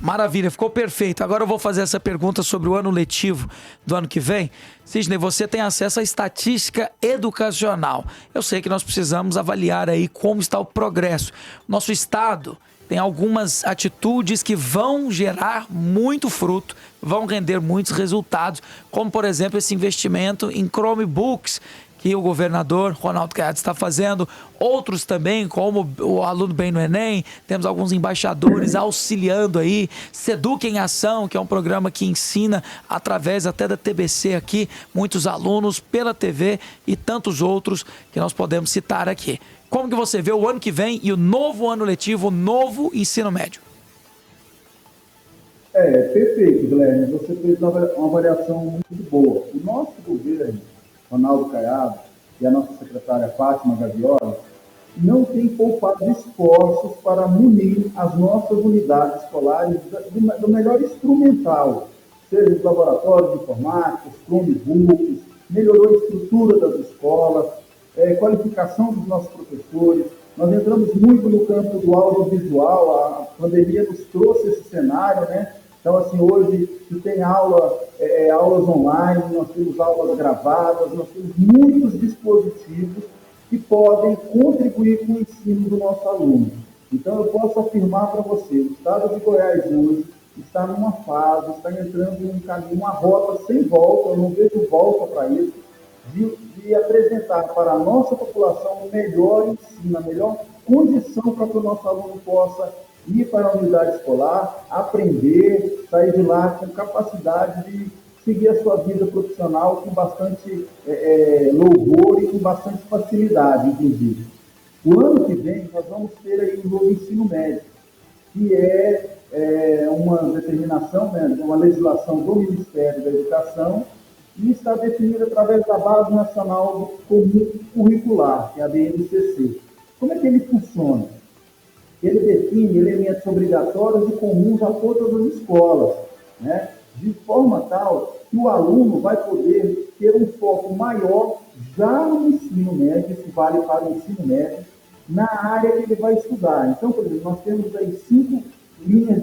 Maravilha, ficou perfeito. Agora eu vou fazer essa pergunta sobre o ano letivo do ano que vem. Sidney, você tem acesso à estatística educacional. Eu sei que nós precisamos avaliar aí como está o progresso. Nosso estado tem algumas atitudes que vão gerar muito fruto, vão render muitos resultados, como por exemplo esse investimento em Chromebooks, que o governador Ronaldo Caiado está fazendo, outros também, como o Aluno Bem no Enem, temos alguns embaixadores auxiliando aí, Seduc em Ação, que é um programa que ensina, através até da TBC aqui, muitos alunos pela TV e tantos outros que nós podemos citar aqui. Como que você vê o ano que vem e o novo ano letivo, o novo ensino médio? Perfeito, Guilherme, você fez uma avaliação muito boa. O nosso governo, Ronaldo Caiado, e a nossa secretária Fátima Gavioli, não tem poupado esforços para munir as nossas unidades escolares do melhor instrumental, seja os laboratórios de informática, os Chromebooks, melhorou a estrutura das escolas, qualificação dos nossos professores. Nós entramos muito no campo do audiovisual, a pandemia nos trouxe esse cenário, né? Então, assim, hoje se tem aulas online, nós temos aulas gravadas, nós temos muitos dispositivos que podem contribuir com o ensino do nosso aluno. Então, eu posso afirmar para você, o estado de Goiás hoje está numa fase, está entrando em um caminho, uma rota sem volta, eu não vejo volta para isso, de apresentar para a nossa população o melhor ensino, a melhor condição para que o nosso aluno possa ir para a unidade escolar, aprender, sair de lá com capacidade de seguir a sua vida profissional com bastante louvor e com bastante facilidade, inclusive. O ano que vem, nós vamos ter aí um novo ensino médio, que é uma determinação, né, uma legislação do Ministério da Educação, e está definida através da Base Nacional Comum Curricular, que é a BNCC. Como é que ele funciona? Ele define elementos obrigatórios e comuns a todas as escolas, né? De forma tal que o aluno vai poder ter um foco maior já no ensino médio, isso vale para o ensino médio, na área que ele vai estudar. Então, por exemplo, nós temos aí 5 linhas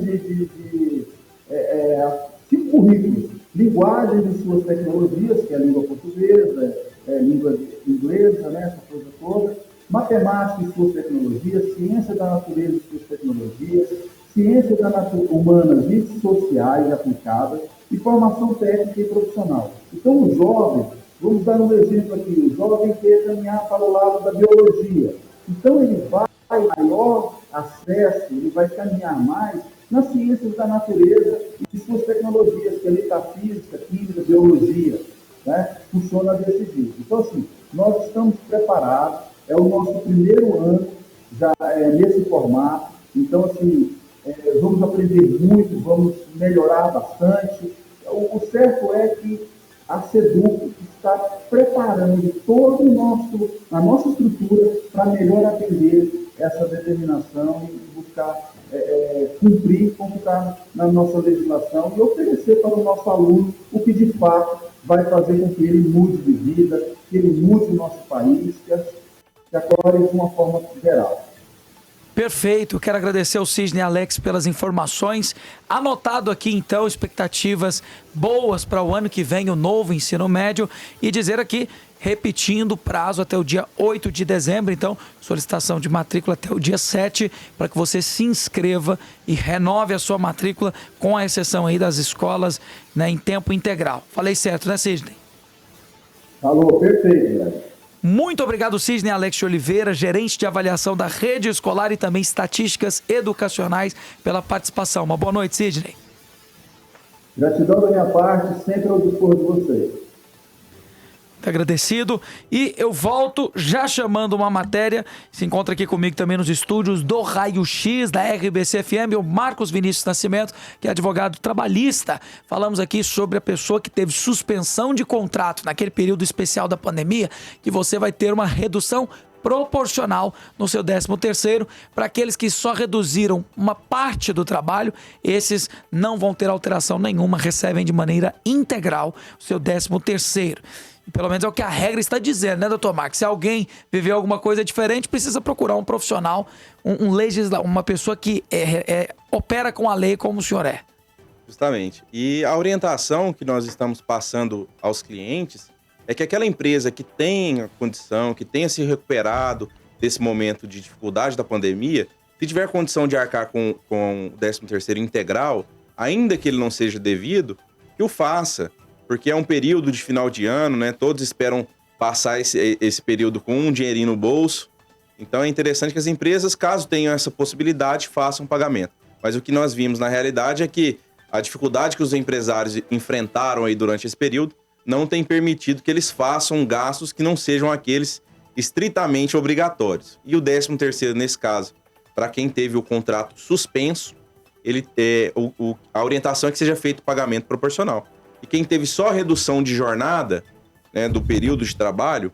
cinco currículos: linguagem de suas tecnologias, que é a língua portuguesa, língua inglesa, né, essa coisa toda, matemática e suas tecnologias, ciência da natureza e suas tecnologias, ciência humanas e sociais aplicadas, e formação técnica e profissional. Então, o jovem, vamos dar um exemplo aqui, o jovem quer caminhar para o lado da biologia. Então, ele vai ter maior acesso, ele vai caminhar mais nas ciências da natureza e suas tecnologias, que é a física, química, biologia, né? Funciona desse jeito. Então, assim, nós estamos preparados, é o nosso primeiro ano já nesse formato. Então, assim, vamos aprender muito, vamos melhorar bastante. O certo é que a Seduc está preparando toda a nossa estrutura para melhor atender essa determinação e buscar cumprir com o que está na nossa legislação e oferecer para o nosso aluno o que de fato vai fazer com que ele mude de vida, que ele mude o nosso país, que acolhe de uma forma geral. Perfeito, quero agradecer ao Sidney Alex pelas informações. Anotado aqui então, expectativas boas para o ano que vem, o novo ensino médio, e dizer aqui, repetindo o prazo até o dia 8 de dezembro, então solicitação de matrícula até o dia 7, para que você se inscreva e renove a sua matrícula, com a exceção aí das escolas, né, em tempo integral. Falei certo, né, Sidney? Falou, perfeito, velho. Muito obrigado, Sidney Alex de Oliveira, gerente de avaliação da rede escolar e também estatísticas educacionais, pela participação. Uma boa noite, Sidney. Gratidão da minha parte, sempre ao dispor de vocês. Agradecido. E eu volto já chamando uma matéria. Se encontra aqui comigo também nos estúdios do Raio X da RBC FM, o Marcos Vinícius Nascimento, que é advogado trabalhista. Falamos aqui sobre a pessoa que teve suspensão de contrato naquele período especial da pandemia, que você vai ter uma redução proporcional no seu 13º. Para aqueles que só reduziram uma parte do trabalho, esses não vão ter alteração nenhuma, recebem de maneira integral o seu 13º. Pelo menos é o que a regra está dizendo, né, doutor Marcos? Se alguém viveu alguma coisa diferente, precisa procurar um profissional, uma pessoa que opera com a lei como o senhor é. Justamente. E a orientação que nós estamos passando aos clientes é que aquela empresa que tem a condição, que tenha se recuperado desse momento de dificuldade da pandemia, se tiver condição de arcar com o 13º integral, ainda que ele não seja devido, que o faça. Porque é um período de final de ano, né? Todos esperam passar esse período com um dinheirinho no bolso. Então é interessante que as empresas, caso tenham essa possibilidade, façam o pagamento. Mas o que nós vimos na realidade é que a dificuldade que os empresários enfrentaram aí durante esse período não tem permitido que eles façam gastos que não sejam aqueles estritamente obrigatórios. E o 13º, nesse caso, para quem teve o contrato suspenso, a orientação é que seja feito o pagamento proporcional. E quem teve só redução de jornada, né, do período de trabalho,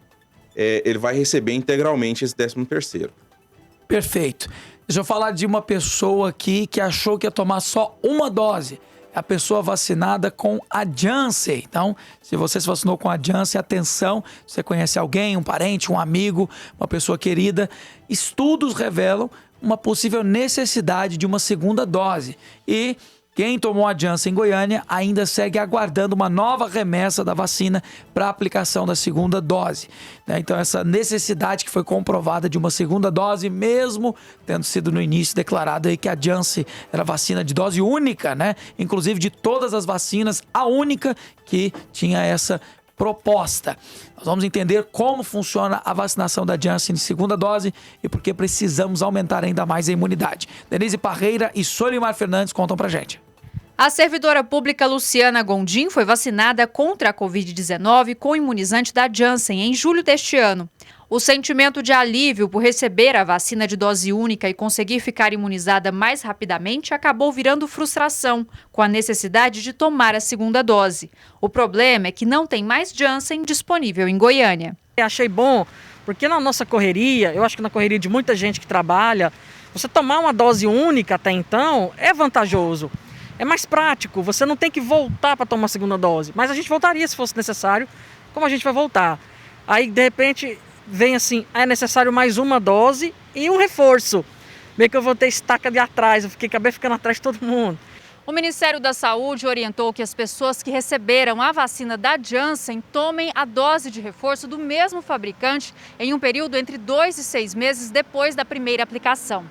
ele vai receber integralmente esse 13º. Perfeito. Deixa eu falar de uma pessoa aqui que achou que ia tomar só uma dose. É a pessoa vacinada com a Janssen. Então, se você se vacinou com a Janssen, atenção, você conhece alguém, um parente, um amigo, uma pessoa querida, estudos revelam uma possível necessidade de uma segunda dose. E quem tomou a Janssen em Goiânia ainda segue aguardando uma nova remessa da vacina para aplicação da segunda dose. Então, essa necessidade que foi comprovada de uma segunda dose, mesmo tendo sido no início declarado aí que a Janssen era vacina de dose única, né? Inclusive de todas as vacinas, a única que tinha essa proposta. Nós vamos entender como funciona a vacinação da Janssen de segunda dose e por que precisamos aumentar ainda mais a imunidade. Denise Parreira e Solimar Fernandes contam pra gente. A servidora pública Luciana Gondim foi vacinada contra a Covid-19 com o imunizante da Janssen em julho deste ano. O sentimento de alívio por receber a vacina de dose única e conseguir ficar imunizada mais rapidamente acabou virando frustração, com a necessidade de tomar a segunda dose. O problema é que não tem mais Janssen disponível em Goiânia. Eu achei bom, porque na nossa correria, eu acho que na correria de muita gente que trabalha, você tomar uma dose única até então é vantajoso. É mais prático, você não tem que voltar para tomar a segunda dose. Mas a gente voltaria se fosse necessário, como a gente vai voltar. Aí, de repente, vem assim, é necessário mais uma dose e um reforço. Meio que eu vou ter estaca de atrás, acabei ficando atrás de todo mundo. O Ministério da Saúde orientou que as pessoas que receberam a vacina da Janssen tomem a dose de reforço do mesmo fabricante em um período entre 2 e 6 meses depois da primeira aplicação.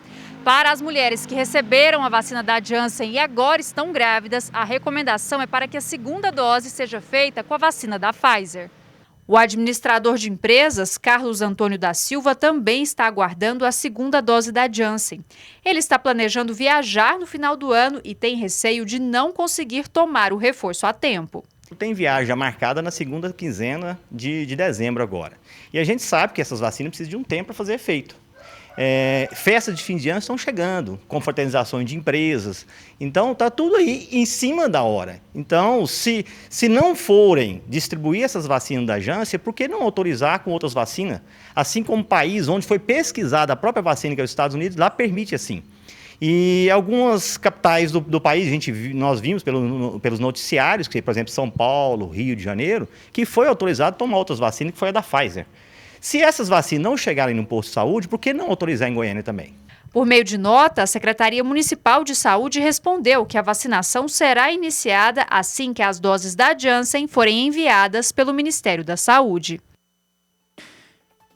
Para as mulheres que receberam a vacina da Janssen e agora estão grávidas, a recomendação é para que a segunda dose seja feita com a vacina da Pfizer. O administrador de empresas, Carlos Antônio da Silva, também está aguardando a segunda dose da Janssen. Ele está planejando viajar no final do ano e tem receio de não conseguir tomar o reforço a tempo. Tem viagem marcada na segunda quinzena de dezembro agora. E a gente sabe que essas vacinas precisam de um tempo para fazer efeito. Festas de fim de ano estão chegando, confraternizações de empresas, então está tudo aí em cima da hora. Então, se não forem distribuir essas vacinas da Janssen, por que não autorizar com outras vacinas? Assim como o país onde foi pesquisada a própria vacina, que é os Estados Unidos, lá permite assim. E algumas capitais do país, nós vimos pelos noticiários, que, por exemplo, São Paulo, Rio de Janeiro, que foi autorizado a tomar outras vacinas, que foi a da Pfizer. Se essas vacinas não chegarem no posto de saúde, por que não autorizar em Goiânia também? Por meio de nota, a Secretaria Municipal de Saúde respondeu que a vacinação será iniciada assim que as doses da Janssen forem enviadas pelo Ministério da Saúde.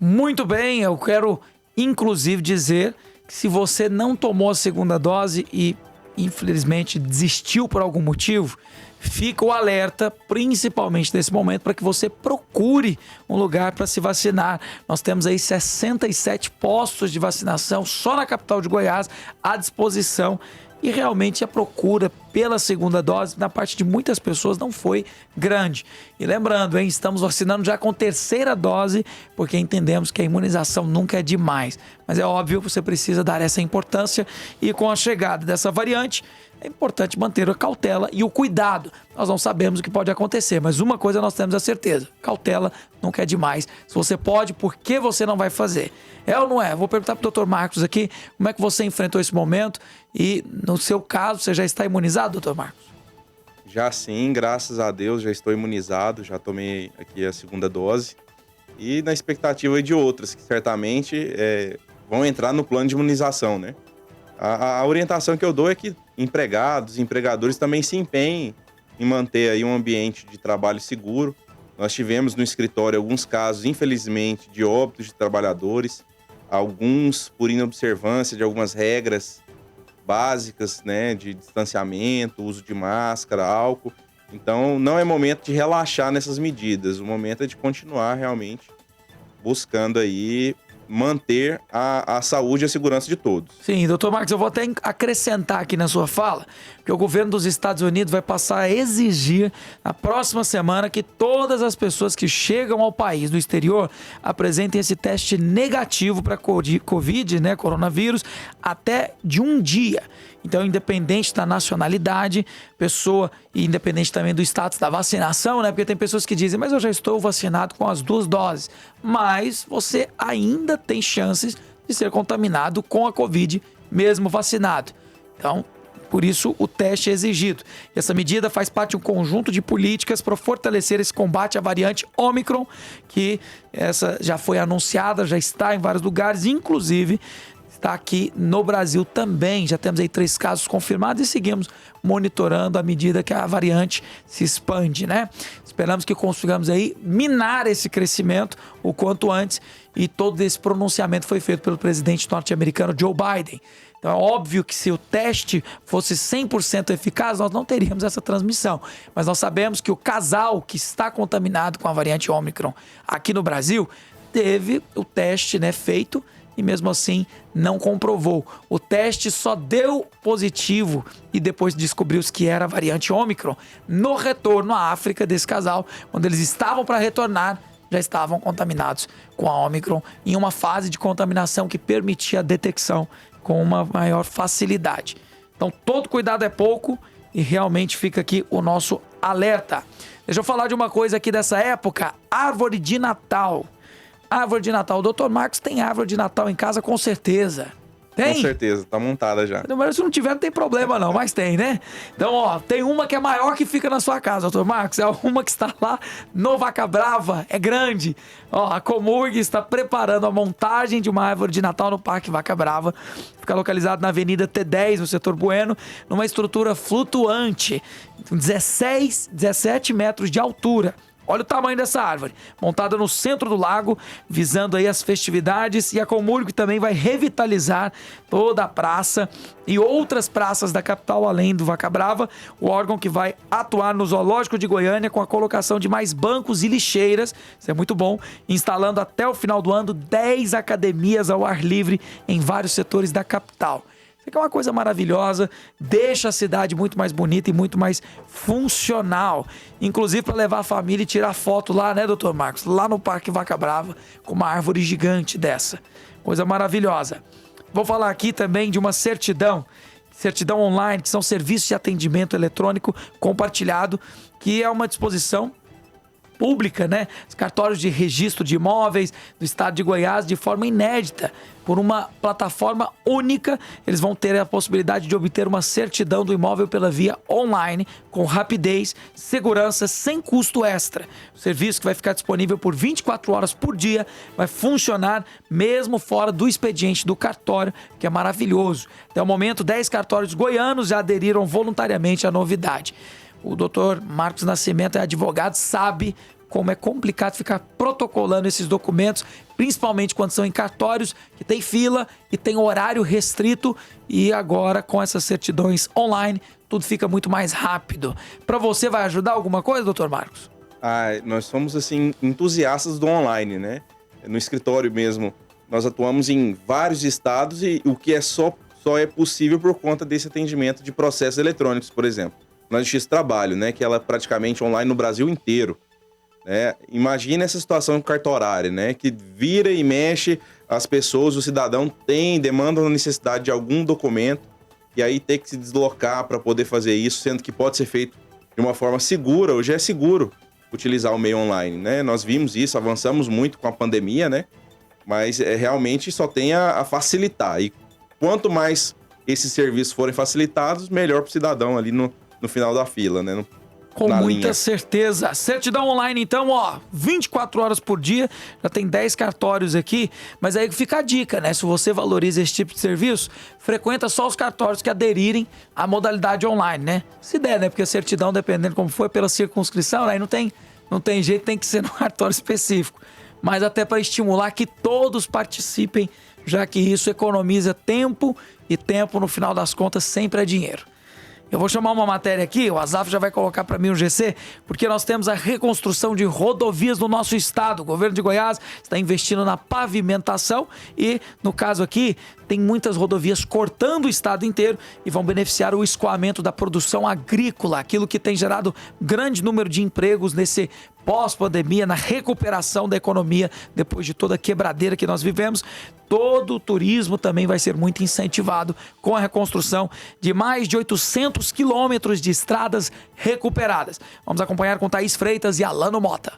Muito bem, eu quero inclusive dizer que se você não tomou a segunda dose e infelizmente desistiu por algum motivo, fica o alerta, principalmente nesse momento, para que você procure um lugar para se vacinar. Nós temos aí 67 postos de vacinação só na capital de Goiás à disposição. E realmente a procura pela segunda dose na parte de muitas pessoas não foi grande. E lembrando, estamos vacinando já com terceira dose, porque entendemos que a imunização nunca é demais. Mas é óbvio que você precisa dar essa importância e com a chegada dessa variante, é importante manter a cautela e o cuidado. Nós não sabemos o que pode acontecer, mas uma coisa nós temos a certeza: cautela nunca é demais. Se você pode, por que você não vai fazer? É ou não é? Vou perguntar para o Dr. Marcos aqui, como é que você enfrentou esse momento e, no seu caso, você já está imunizado, Dr. Marcos? Já sim, graças a Deus, já estou imunizado, já tomei aqui a segunda dose. E na expectativa de outras, que certamente vão entrar no plano de imunização, né? A orientação que eu dou é que empregados, empregadores também se empenhem em manter aí um ambiente de trabalho seguro. Nós tivemos no escritório alguns casos, infelizmente, de óbitos de trabalhadores, alguns por inobservância de algumas regras básicas, né, de distanciamento, uso de máscara, álcool. Então, não é momento de relaxar nessas medidas, o momento é de continuar realmente buscando aí manter a saúde e a segurança de todos. Sim, doutor Marcos, eu vou até acrescentar aqui na sua fala que o governo dos Estados Unidos vai passar a exigir na próxima semana que todas as pessoas que chegam ao país do exterior apresentem esse teste negativo para Covid, né, coronavírus, até de um dia. Então, independente da nacionalidade, pessoa, e independente também do status da vacinação, né? Porque tem pessoas que dizem, mas eu já estou vacinado com as 2 doses. Mas você ainda tem chances de ser contaminado com a Covid, mesmo vacinado. Então, por isso, o teste é exigido. E essa medida faz parte de um conjunto de políticas para fortalecer esse combate à variante Omicron, que essa já foi anunciada, já está em vários lugares, inclusive está aqui no Brasil também. Já temos aí 3 casos confirmados e seguimos monitorando à medida que a variante se expande, né? Esperamos que consigamos aí minar esse crescimento o quanto antes, e todo esse pronunciamento foi feito pelo presidente norte-americano Joe Biden. Então é óbvio que se o teste fosse 100% eficaz, nós não teríamos essa transmissão. Mas nós sabemos que o casal que está contaminado com a variante Omicron aqui no Brasil teve o teste, né, feito, e mesmo assim não comprovou. O teste só deu positivo e depois descobriu-se que era a variante Omicron no retorno à África desse casal, quando eles estavam para retornar, já estavam contaminados com a Omicron em uma fase de contaminação que permitia a detecção com uma maior facilidade. Então todo cuidado é pouco e realmente fica aqui o nosso alerta. Deixa eu falar de uma coisa aqui dessa época, árvore de Natal. Árvore de Natal. O doutor Marcos tem árvore de Natal em casa, com certeza. Tem? Com certeza, tá montada já. Mas se não tiver, não tem problema não, mas tem, né? Então, ó, tem uma que é maior que fica na sua casa, doutor Marcos. É uma que está lá no Vaca Brava, é grande. Ó, a Comurg está preparando a montagem de uma árvore de Natal no Parque Vaca Brava. Fica localizado na Avenida T10, no setor Bueno, numa estrutura flutuante, 17 metros de altura. Olha o tamanho dessa árvore, montada no centro do lago, visando aí as festividades, e a Comurg também vai revitalizar toda a praça e outras praças da capital, além do Vaca Brava, o órgão que vai atuar no Zoológico de Goiânia com a colocação de mais bancos e lixeiras, isso é muito bom, instalando até o final do ano 10 academias ao ar livre em vários setores da capital. Isso aqui é uma coisa maravilhosa, deixa a cidade muito mais bonita e muito mais funcional. Inclusive para levar a família e tirar foto lá, né, doutor Marcos? Lá no Parque Vaca Brava, com uma árvore gigante dessa. Coisa maravilhosa. Vou falar aqui também de uma certidão online, que são serviços de atendimento eletrônico compartilhado, que é uma disposição pública, né? Os cartórios de registro de imóveis do estado de Goiás, de forma inédita, por uma plataforma única, eles vão ter a possibilidade de obter uma certidão do imóvel pela via online, com rapidez, segurança, sem custo extra. O serviço que vai ficar disponível por 24 horas por dia, vai funcionar mesmo fora do expediente do cartório, que é maravilhoso. Até o momento, 10 cartórios goianos já aderiram voluntariamente à novidade. O doutor Marcos Nascimento é advogado, sabe como é complicado ficar protocolando esses documentos, principalmente quando são em cartórios que tem fila e tem horário restrito, e agora com essas certidões online tudo fica muito mais rápido. Para você vai ajudar alguma coisa, doutor Marcos? Nós somos assim entusiastas do online, né? No escritório mesmo, nós atuamos em vários estados, e o que é só é possível por conta desse atendimento de processos eletrônicos, por exemplo. Na Justiça do Trabalho, né, que ela é praticamente online no Brasil inteiro. Né? Imagina essa situação cartorária, né, que vira e mexe as pessoas, o cidadão demanda a necessidade de algum documento, e aí tem que se deslocar para poder fazer isso, sendo que pode ser feito de uma forma segura. Hoje é seguro utilizar o meio online, né? Nós vimos isso, avançamos muito com a pandemia, né? Mas realmente só tem a facilitar. E quanto mais esses serviços forem facilitados, melhor para o cidadão ali no no final da fila, né? Com na muita linha. certeza. Certidão online, então, 24 horas por dia, já tem 10 cartórios aqui, mas aí fica a dica, né? Se você valoriza esse tipo de serviço, frequenta só os cartórios que aderirem à modalidade online, né? Se der, né? Porque a certidão, dependendo como foi, pela circunscrição, aí não tem jeito, tem que ser no cartório específico. Mas até para estimular que todos participem, já que isso economiza tempo, e tempo, no final das contas, sempre é dinheiro. Eu vou chamar uma matéria aqui, o Azaf já vai colocar para mim o GC, porque nós temos a reconstrução de rodovias no nosso estado. O governo de Goiás está investindo na pavimentação e, no caso aqui, tem muitas rodovias cortando o estado inteiro e vão beneficiar o escoamento da produção agrícola, aquilo que tem gerado grande número de empregos nesse pós-pandemia, na recuperação da economia depois de toda a quebradeira que nós vivemos. Todo o turismo também vai ser muito incentivado com a reconstrução de mais de 800 quilômetros de estradas recuperadas. Vamos acompanhar com Thaís Freitas e Alano Mota.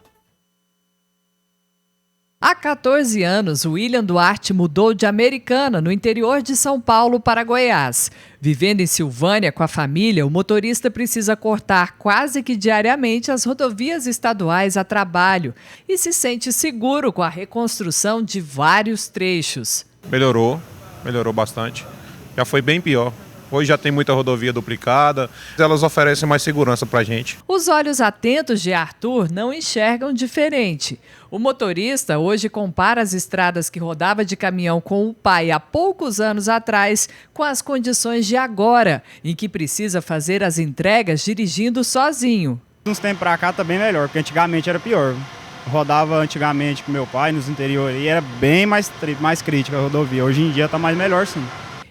Há 14 anos, William Duarte mudou de Americana, no interior de São Paulo, para Goiás. Vivendo em Silvânia com a família, o motorista precisa cortar quase que diariamente as rodovias estaduais a trabalho e se sente seguro com a reconstrução de vários trechos. Melhorou bastante. Já foi bem pior. Hoje já tem muita rodovia duplicada, elas oferecem mais segurança para a gente. Os olhos atentos de Arthur não enxergam diferente. O motorista hoje compara as estradas que rodava de caminhão com o pai há poucos anos atrás com as condições de agora, em que precisa fazer as entregas dirigindo sozinho. Uns tempos para cá tá bem melhor, porque antigamente era pior. Rodava antigamente com meu pai nos interiores e era bem mais crítica a rodovia. Hoje em dia tá mais melhor sim.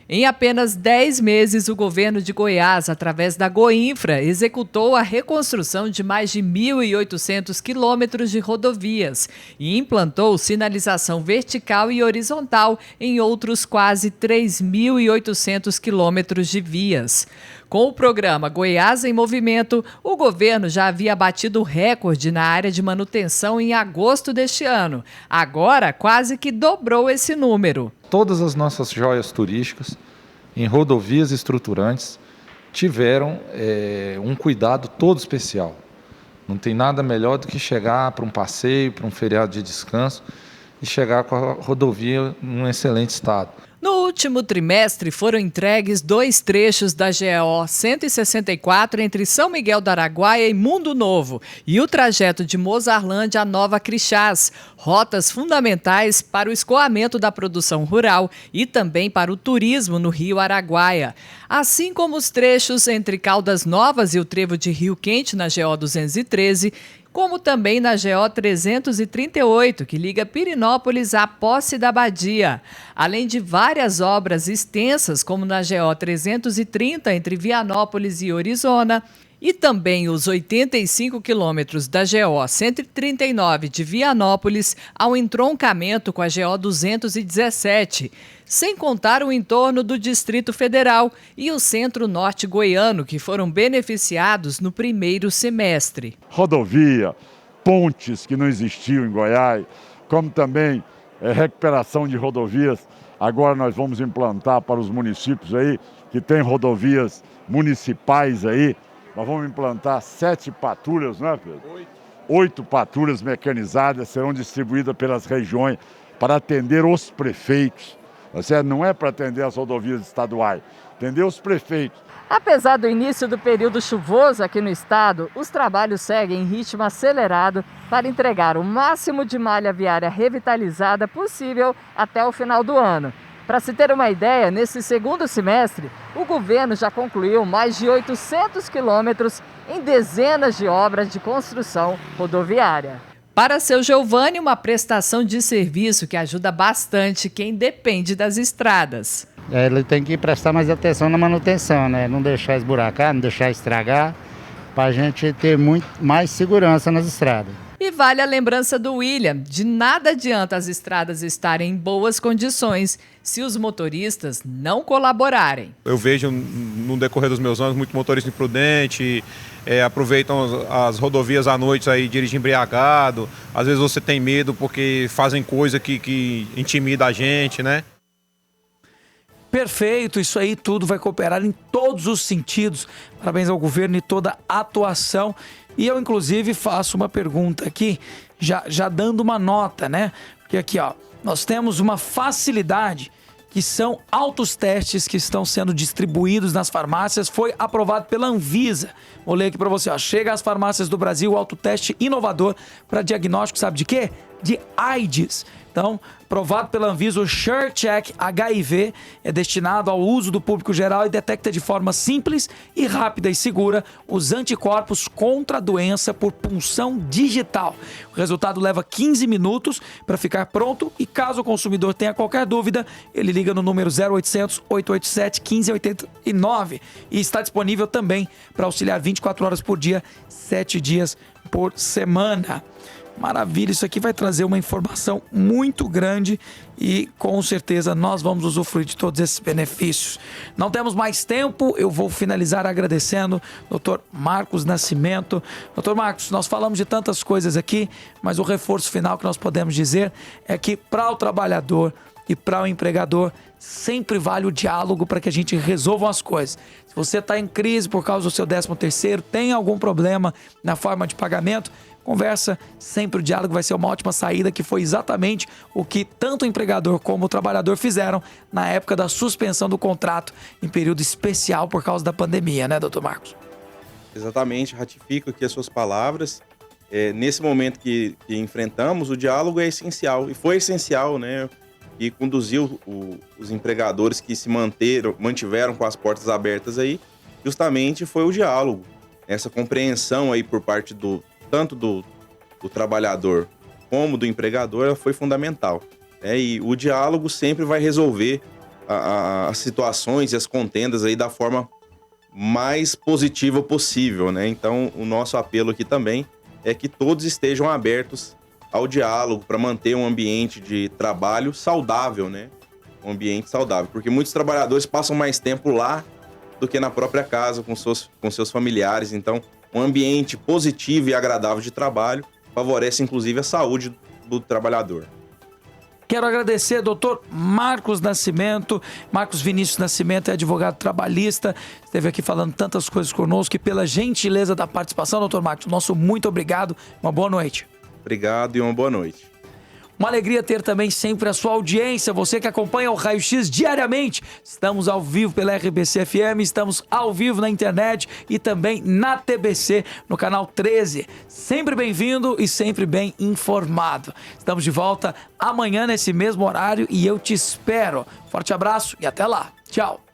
Em apenas 10 meses, o governo de Goiás, através da Goinfra, executou a reconstrução de mais de 1.800 quilômetros de rodovias e implantou sinalização vertical e horizontal em outros quase 3.800 quilômetros de vias. Com o programa Goiás em Movimento, o governo já havia batido o recorde na área de manutenção em agosto deste ano. Agora, quase que dobrou esse número. Todas as nossas joias turísticas em rodovias estruturantes tiveram um cuidado todo especial. Não tem nada melhor do que chegar para um passeio, para um feriado de descanso e chegar com a rodovia em um excelente estado. No último trimestre, foram entregues 2 trechos da GO 164 entre São Miguel do Araguaia e Mundo Novo e o trajeto de Mozarlândia a Nova Crixás, rotas fundamentais para o escoamento da produção rural e também para o turismo no Rio Araguaia. Assim como os trechos entre Caldas Novas e o trevo de Rio Quente na GO 213, como também na GO 338, que liga Pirinópolis à Posse da Badia. Além de várias obras extensas, como na GO 330, entre Vianópolis e Orizona, e também os 85 quilômetros da GO 139 de Vianópolis ao entroncamento com a GO 217, sem contar o entorno do Distrito Federal e o Centro-Norte goiano, que foram beneficiados no primeiro semestre. Rodovia, pontes que não existiam em Goiás, como também recuperação de rodovias. Agora nós vamos implantar para os municípios aí, que tem rodovias municipais aí. Nós vamos implantar 7 patrulhas, não é, Pedro? 8 patrulhas mecanizadas serão distribuídas pelas regiões para atender os prefeitos. Não é para atender as rodovias estaduais, atender os prefeitos. Apesar do início do período chuvoso aqui no estado, os trabalhos seguem em ritmo acelerado para entregar o máximo de malha viária revitalizada possível até o final do ano. Para se ter uma ideia, nesse segundo semestre, o governo já concluiu mais de 800 quilômetros em dezenas de obras de construção rodoviária. Para seu Giovanni, uma prestação de serviço que ajuda bastante quem depende das estradas. Ele tem que prestar mais atenção na manutenção, né? Não deixar esburacar, não deixar estragar, para a gente ter muito mais segurança nas estradas. E vale a lembrança do William, de nada adianta as estradas estarem em boas condições se os motoristas não colaborarem. Eu vejo no decorrer dos meus anos muito motorista imprudente, aproveitam as rodovias à noite aí, dirigem embriagado. Às vezes você tem medo porque fazem coisa que intimida a gente, né? Perfeito, isso aí tudo vai cooperar em todos os sentidos. Parabéns ao governo e toda a atuação. E eu, inclusive, faço uma pergunta aqui, já dando uma nota, né? Porque aqui, ó, nós temos uma facilidade que são autotestes que estão sendo distribuídos nas farmácias. Foi aprovado pela Anvisa. Vou ler aqui para você, ó. Chega às farmácias do Brasil o autoteste inovador para diagnóstico, sabe de quê? De AIDS. Então, aprovado pela Anvisa, o SureCheck HIV é destinado ao uso do público geral e detecta de forma simples e rápida e segura os anticorpos contra a doença por punção digital. O resultado leva 15 minutos para ficar pronto e caso o consumidor tenha qualquer dúvida, ele liga no número 0800 887 1589 e está disponível também para auxiliar 24 horas por dia, 7 dias por semana. Maravilha, isso aqui vai trazer uma informação muito grande e com certeza nós vamos usufruir de todos esses benefícios. Não temos mais tempo, eu vou finalizar agradecendo o Dr. Marcos Nascimento. Dr. Marcos, nós falamos de tantas coisas aqui, mas o reforço final que nós podemos dizer é que para o trabalhador e para o empregador sempre vale o diálogo para que a gente resolva as coisas. Se você está em crise por causa do seu 13º, tem algum problema na forma de pagamento, conversa, sempre o diálogo vai ser uma ótima saída, que foi exatamente o que tanto o empregador como o trabalhador fizeram na época da suspensão do contrato em período especial por causa da pandemia, né, doutor Marcos? Exatamente, ratifico aqui as suas palavras. Nesse momento que enfrentamos, o diálogo é essencial, e foi essencial, né, e conduziu os empregadores que se mantiveram com as portas abertas aí, justamente foi o diálogo. Essa compreensão aí por parte tanto do trabalhador como do empregador, ela foi fundamental. E o diálogo sempre vai resolver as situações e as contendas aí da forma mais positiva possível, né? Então, o nosso apelo aqui também é que todos estejam abertos ao diálogo para manter um ambiente de trabalho saudável, né? Um ambiente saudável, porque muitos trabalhadores passam mais tempo lá do que na própria casa com seus familiares. Então, um ambiente positivo e agradável de trabalho favorece, inclusive, a saúde do trabalhador. Quero agradecer, doutor Marcos Nascimento. Marcos Vinícius Nascimento é advogado trabalhista, esteve aqui falando tantas coisas conosco e pela gentileza da participação, doutor Marcos, nosso muito obrigado, uma boa noite. Obrigado e uma boa noite. Uma alegria ter também sempre a sua audiência, você que acompanha o Raio X diariamente. Estamos ao vivo pela RBC FM, estamos ao vivo na internet e também na TBC, no canal 13. Sempre bem-vindo e sempre bem informado. Estamos de volta amanhã nesse mesmo horário e eu te espero. Forte abraço e até lá. Tchau.